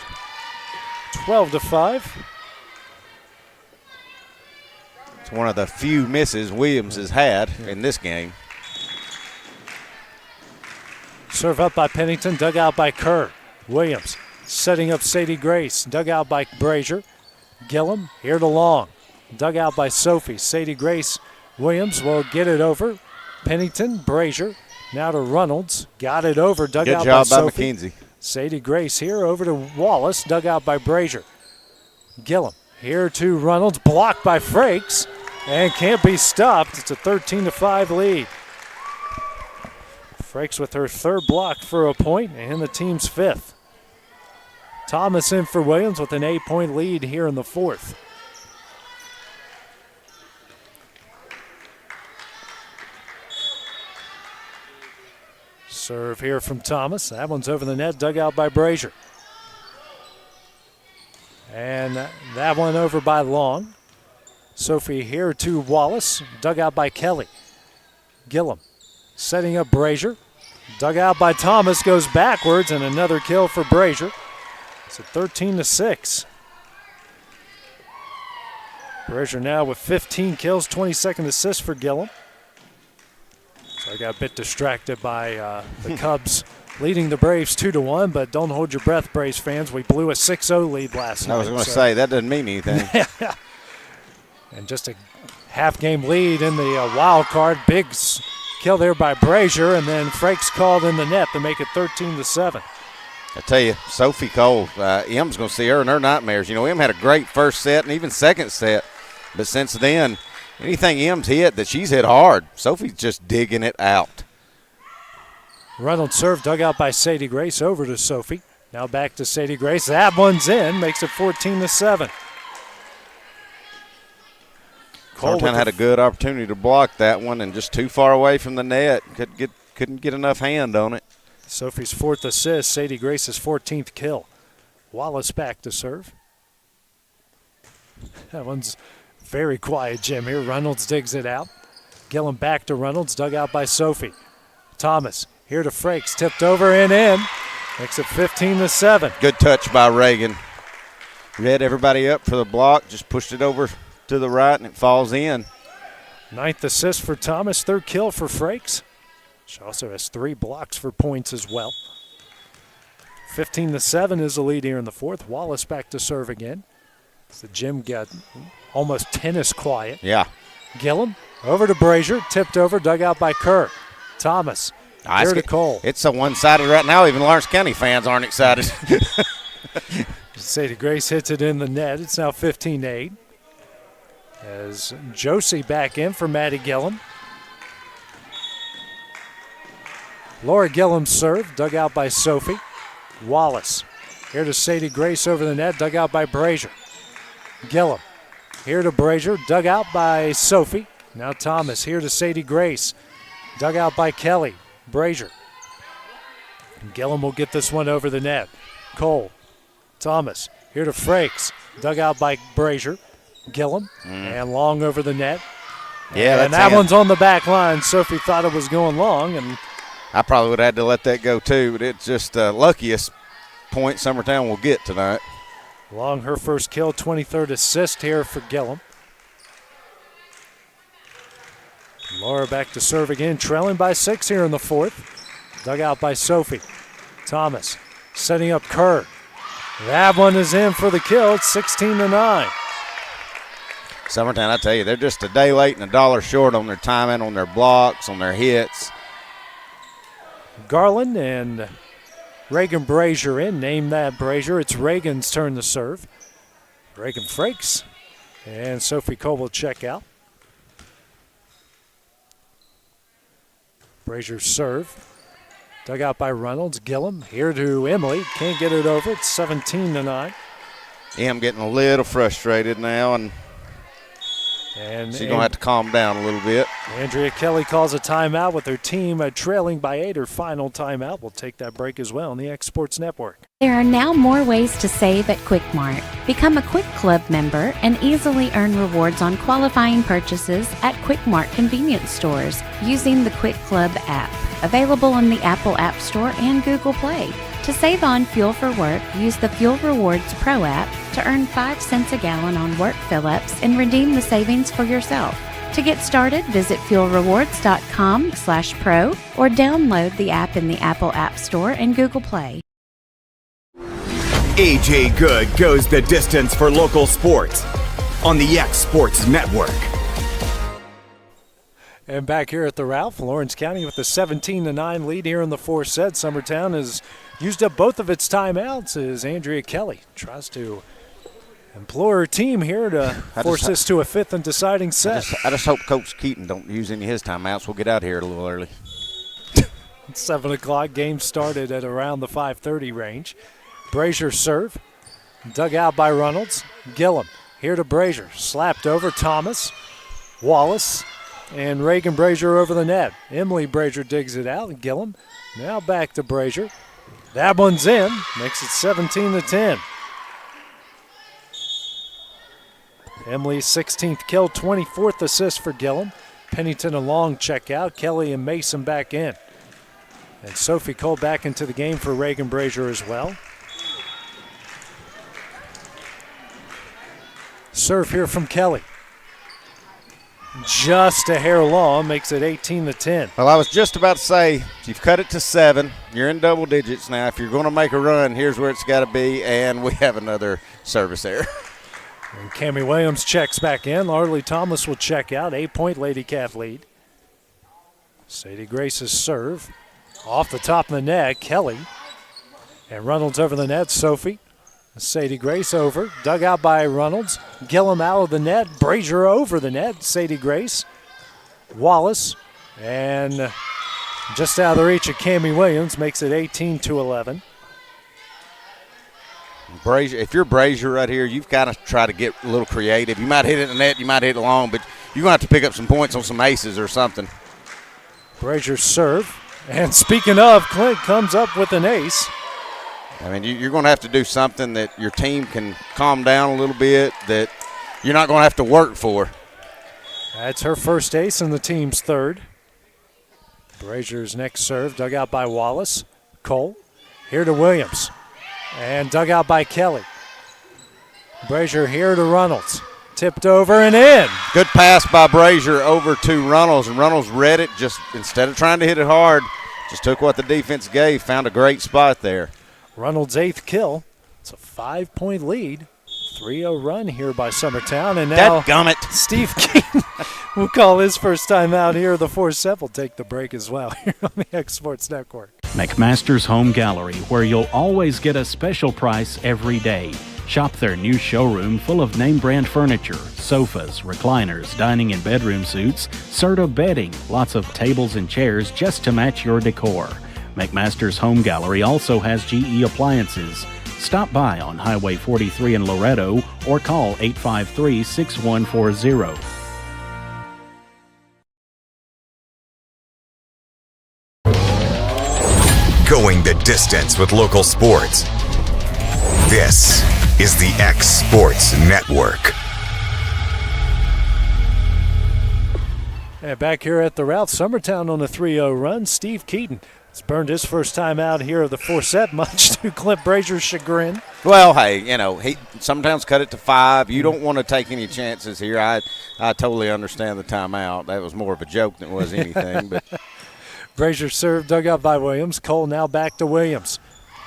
12-5. It's one of the few misses Williams has had in this game. Serve up by Pennington, dug out by Kerr. Williams setting up Sadie Grace, dug out by Brazier. Gillum here to Long, dug out by Sophie. Sadie Grace, Williams will get it over. Pennington, Brazier, now to Reynolds, got it over, dug out by Sophie. Good job by McKenzie. Sadie Grace here over to Wallace, dug out by Brazier. Gillum here to Reynolds, blocked by Frakes, and can't be stopped. It's a 13-5 lead. Frakes with her third block for a point and the team's 5th. Thomas in for Williams with an 8-point lead here in the 4th. Serve here from Thomas. That one's over the net, dug out by Brazier. And that one over by Long. Sophie here to Wallace, dug out by Kelly. Gillum setting up Brazier. Dug out by Thomas, goes backwards, and another kill for Brazier. It's a 13-6. Brazier now with 15 kills, 22nd assist for Gillum. So I got a bit distracted by the Cubs leading the Braves 2-1, but don't hold your breath, Braves fans. We blew a 6-0 lead last night. I was going to say, that doesn't mean anything. And just a half-game lead in the wild card. Big kill there by Brazier, and then Frakes called in the net to make it 13-7. I tell you, Sophie Cole, M's going to see her in her nightmares. M had a great first set and even second set, but since then, anything M's hit that she's hit hard, Sophie's just digging it out. Reynolds serve, dug out by Sadie Grace, over to Sophie. Now back to Sadie Grace. That one's in, makes it 14-7. Summertown had a good opportunity to block that one and just too far away from the net. Couldn't get enough hand on it. Sophie's 4th assist, Sadie Grace's 14th kill. Wallace back to serve. That one's very quiet, Jim. Here, Reynolds digs it out. Gillum back to Reynolds, dug out by Sophie. Thomas, here to Frakes, tipped over and in. Makes it 15-7. Good touch by Reagan. Read everybody up for the block, just pushed it over to the right, and it falls in. 9th assist for Thomas, 3rd kill for Frakes. She also has 3 blocks for points as well. 15-7 is the lead here in the 4th. Wallace back to serve again. So Jim got almost tennis quiet. Yeah. Gillum over to Brazier, tipped over, dug out by Kerr. Thomas, here to Cole. It's a one-sided right now. Even Lawrence County fans aren't excited. Sadie Grace hits it in the net. It's now 15-8. As Josie back in for Maddie Gillum. Laura Gillum serve, dug out by Sophie. Wallace, here to Sadie Grace over the net, dug out by Brazier. Gillum, here to Brazier, dug out by Sophie. Now Thomas, here to Sadie Grace, dug out by Kelly. Brazier. Gillum will get this one over the net. Cole, Thomas, here to Frakes, dug out by Brazier. Gillum, and long over the net. Yeah, and that one's on the back line. Sophie thought it was going long, and I probably would have had to let that go too, but it's just the luckiest point Summertown will get tonight. Long, her first kill, 23rd assist here for Gillum. Laura back to serve again, trailing by 6 here in the 4th. Dug out by Sophie. Thomas setting up Kerr. That one is in for the kill. It's 16-9. Summertown, I tell you, they're just a day late and $1 short on their timing, on their blocks, on their hits. Garland and Reagan Brazier in. Name that Brazier. It's Reagan's turn to serve. Reagan Frakes and Sophie Cole will check out. Brazier's serve. Dug out by Reynolds. Gillum here to Emily. Can't get it over. It's 17-9. Em getting a little frustrated now, and she's going to have to calm down a little bit. Andrea Kelly calls a timeout with her team trailing by 8. Her final timeout. We'll take that break as well on the X Sports Network. There are now more ways to save at Quick Mart. Become a Quick Club member and easily earn rewards on qualifying purchases at Quick Mart convenience stores using the Quick Club app. Available on the Apple App Store and Google Play. To save on fuel for work, use the Fuel Rewards Pro app to earn 5 cents a gallon on work fill-ups and redeem the savings for yourself. To get started, visit fuelrewards.com/pro or download the app in the Apple App Store and Google Play. AJ Good goes the distance for local sports on the X Sports Network. And back here at the Ralph, Lawrence County with a 17-9 lead here in the 4th set. Summertown has used up both of its timeouts as Andrea Kelly tries to implore her team here to force this to a 5th and deciding set. I just hope Coach Keaton don't use any of his timeouts. We'll get out here a little early. 7 o'clock, game started at around the 5:30 range. Brazier serve, dug out by Reynolds. Gillum here to Brazier, slapped over Thomas, Wallace, and Reagan Brazier over the net. Emily Brazier digs it out, and Gillum now back to Brazier. That one's in, makes it 17-10. Emily's 16th kill, 24th assist for Gillum. Pennington a long check out, Kelly and Mason back in. And Sophie Cole back into the game for Reagan Brazier as well. Serve here from Kelly. Just a hair long, makes it 18-10. Well, I was just about to say, you've cut it to 7. You're in double digits now. If you're going to make a run, here's where it's got to be, and we have another service error. And Cammie Williams checks back in. Arlie Thomas will check out. 8-point Lady Cat lead. Sadie Grace's serve. Off the top of the net, Kelly. And Reynolds over the net, Sophie. Sadie Grace over, dug out by Reynolds. Gillum out of the net, Brazier over the net. Sadie Grace, Wallace, and just out of the reach of Cammie Williams, makes it 18-11. Brazier, if you're Brazier right here, you've got to try to get a little creative. You might hit it in the net, you might hit it long, but you're going to have to pick up some points on some aces or something. Brazier's serve, and speaking of, Clint comes up with an ace. I mean, you're going to have to do something that your team can calm down a little bit, that you're not going to have to work for. That's her first ace and the team's third. Brazier's next serve, dug out by Wallace. Cole, here to Williams, and dug out by Kelly. Brazier here to Reynolds. Tipped over and in. Good pass by Brazier over to Reynolds, and Reynolds read it, just instead of trying to hit it hard, just took what the defense gave, found a great spot there. Reynolds' 8th kill. It's a 5-point lead. 3-0 run here by Summertown, and now Steve Keaton will call his first time out here. The 4-7 will take the break as well here on the X Sports Network. McMaster's Home Gallery, where you'll always get a special price every day. Shop their new showroom full of name-brand furniture, sofas, recliners, dining and bedroom suites, Serta bedding, lots of tables and chairs just to match your decor. McMaster's Home Gallery also has GE appliances. Stop by on Highway 43 in Loretto or call 853-6140. Going the distance with local sports. This is the X Sports Network. And back here at the Ralph, Summertown on a 3-0 run. Steve Keaton has burned his first time out here of the 4-set, much to Clint Brazier's chagrin. Well, hey, he sometimes cut it to 5. You don't want to take any chances here. I totally understand the timeout. That was more of a joke than it was anything. But Brazier served, dug out by Williams. Cole now back to Williams.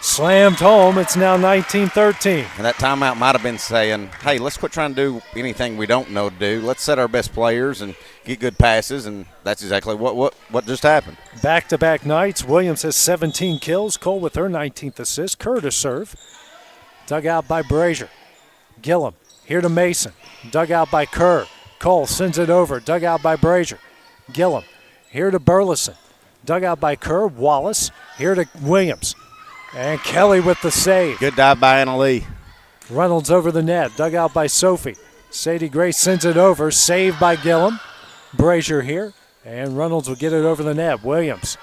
Slammed home. It's now 19-13. And that timeout might have been saying, hey, let's quit trying to do anything we don't know to do. Let's set our best players and get good passes, and that's exactly what just happened. Back-to-back nights. Williams has 17 kills. Cole with her 19th assist. Kerr to serve. Dug out by Brazier. Gillum here to Mason. Dug out by Kerr. Cole sends it over. Dug out by Brazier. Gillum here to Burleson. Dug out by Kerr. Wallace here to Williams. And Kelly with the save. Good dive by Anna Lee. Reynolds over the net. Dug out by Sophie. Sadie Gray sends it over. Saved by Gillum. Brazier here. And Reynolds will get it over the net. Williams.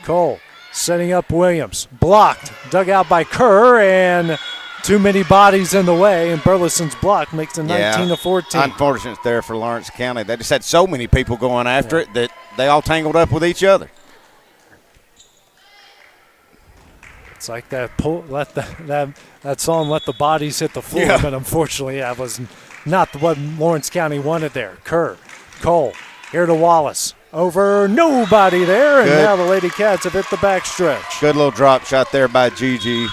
Cole setting up Williams. Blocked. Dug out by Kerr. And too many bodies in the way. And Burleson's block makes it 19-14. Unfortunate there for Lawrence County. They just had so many people going after it that they all tangled up with each other. It's like that that song, Let the Bodies Hit the Floor, Yeah. But unfortunately that was not what Lawrence County wanted there. Kerr, Cole, here to Wallace. Over, nobody there, and Good. now the Lady Cats have hit the backstretch. Good little drop shot there by Gigi.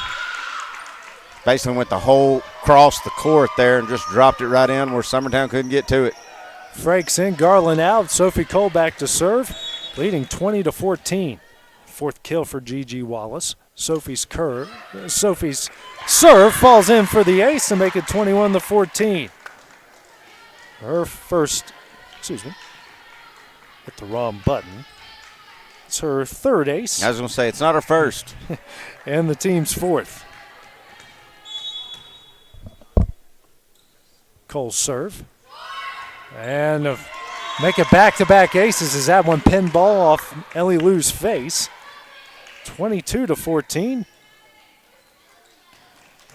Basically went the whole across the court there and just dropped it right in where Summertown couldn't get to it. Frakes in, Garland out, Sophie Cole back to serve, leading 20-14. 4th kill for Gigi Wallace. Sophie's serve falls in for the ace to make it 21-14. Her first, hit the wrong button. It's her 3rd ace. I was going to say, it's not her first. And the team's 4th. Cole's serve. And make it back-to-back aces as that one pinned ball off Ellie Lou's face. 22-14.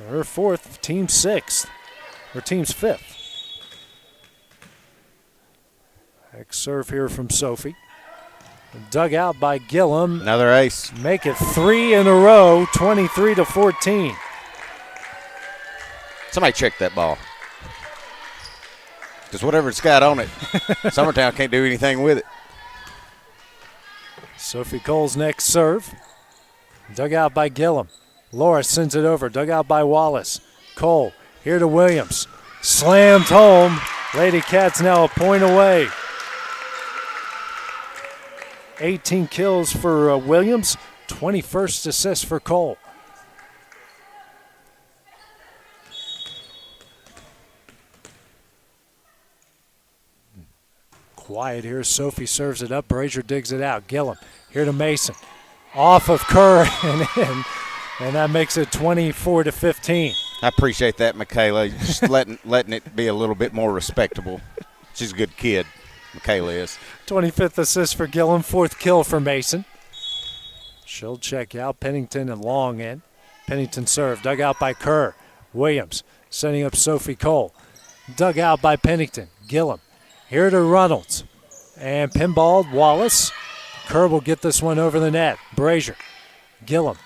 Her 4th, team 6th, or team's 5th. Next serve here from Sophie. Dug out by Gillum. Another ace. Make it 3 in a row, 23-14. Somebody check that ball. Because whatever it's got on it, Summertown can't do anything with it. Sophie Cole's next serve. Dug out by Gillum. Laura sends it over. Dug out by Wallace. Cole here to Williams. Slammed home. Lady Cats now a point away. 18 kills for Williams. 21st assist for Cole. Quiet here. Sophie serves it up. Brazier digs it out. Gillum here to Mason. Off of Kerr and in. And that makes it 24-15. I appreciate that, Michaela. Just letting it be a little bit more respectable. She's a good kid, Michaela is. 25th assist for Gillum, 4th kill for Mason. She'll check out. Pennington and Long in. Pennington serve, dug out by Kerr. Williams sending up Sophie Cole. Dug out by Pennington. Gillum. Here to Reynolds. And pinballed Wallace. Kerr will get this one over the net. Brazier. Gillum.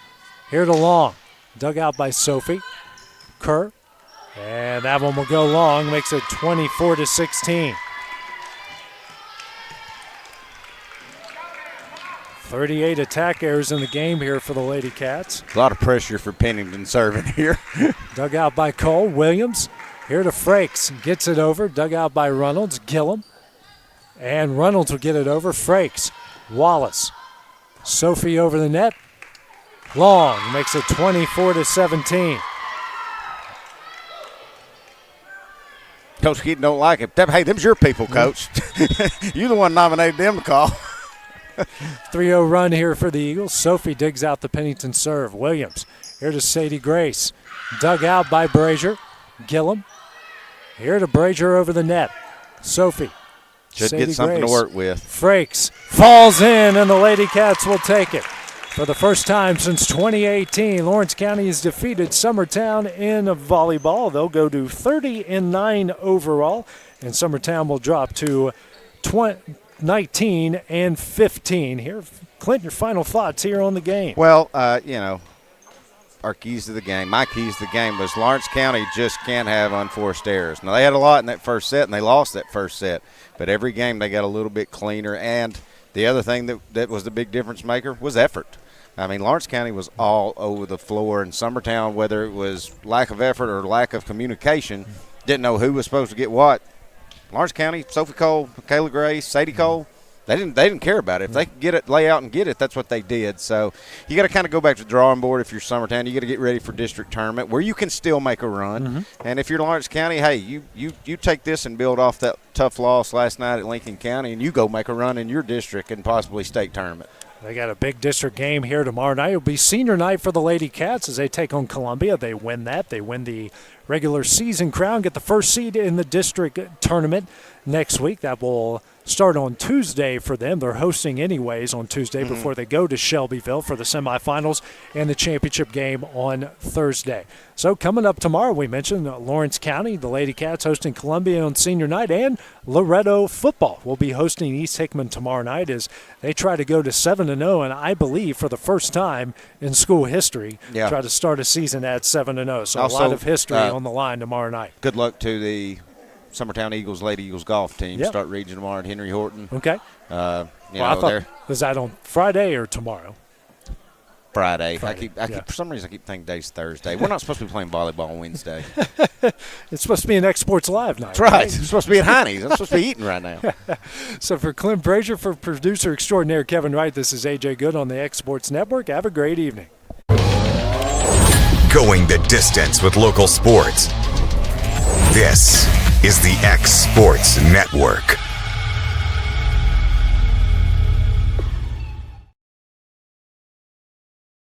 Here to Long. Dug out by Sophie. Kerr. And that one will go long. Makes it 24-16. 38 attack errors in the game here for the Lady Cats. A lot of pressure for Pennington serving here. Dug out by Cole. Williams. Here to Frakes. Gets it over. Dug out by Reynolds. Gillum. And Reynolds will get it over. Frakes. Wallace. Sophie over the net. Long makes it 24-17. Coach Keaton don't like it. Hey, them's your people, Coach. You're the one nominated them to call. 3-0 run here for the Eagles. Sophie digs out the Pennington serve. Williams. Here to Sadie Grace. Dug out by Brazier. Gillum. Here to Brazier over the net. Sophie. Should Sadie get something Grace. to work with. Frakes falls in, and the Lady Cats will take it. For the first time since 2018, Lawrence County has defeated Summertown in volleyball. They'll go to 30-9 overall, and Summertown will drop to 19-15 here. Clint, your final thoughts here on the game? Well, our keys to the game, my keys to the game was Lawrence County just can't have unforced errors. Now, they had a lot in that first set, and they lost that first set. But every game they got a little bit cleaner. And the other thing that was the big difference maker was effort. I mean, Lawrence County was all over the floor, and Summertown, whether it was lack of effort or lack of communication, didn't know who was supposed to get what. Lawrence County, Sophie Cole, Kayla Grace, Sadie Cole, they didn't care about it. If they could get it, lay out and get it, that's what they did. So you got to kind of go back to the drawing board if you're Summertown. You got to get ready for district tournament where you can still make a run. Mm-hmm. And if you're Lawrence County, hey, you take this and build off that tough loss last night at Lincoln County, and you go make a run in your district and possibly state tournament. They got a big district game here tomorrow night. It'll be senior night for the Lady Cats as they take on Columbia. They win that. They win the regular season crown, get the first seed in the district tournament next week. That will start on Tuesday for them. They're hosting anyways on Tuesday before they go to Shelbyville for the semifinals and the championship game on Thursday. So coming up tomorrow, we mentioned Lawrence County, the Lady Cats hosting Columbia on senior night, and Loretto football will be hosting East Hickman tomorrow night as they try to go to 7-0, and I believe for the first time in school history, try to start a season at 7-0. So also, a lot of history on the line tomorrow night. Good luck to the Summertown Eagles, Lady Eagles golf team. Start region tomorrow at Henry Horton. Okay. I thought, was that on Friday or tomorrow? Friday. I keep for some reason I keep thinking today's Thursday. We're not supposed to be playing volleyball on Wednesday. It's supposed to be an X Sports Live night. That's right. It's supposed to be at Heine's. I'm supposed to be eating right now. So for Clint Brazier, for producer extraordinaire Kevin Wright, this is AJ Good on the X Sports Network. Have a great evening. Going the distance with local sports. This is the X Sports Network.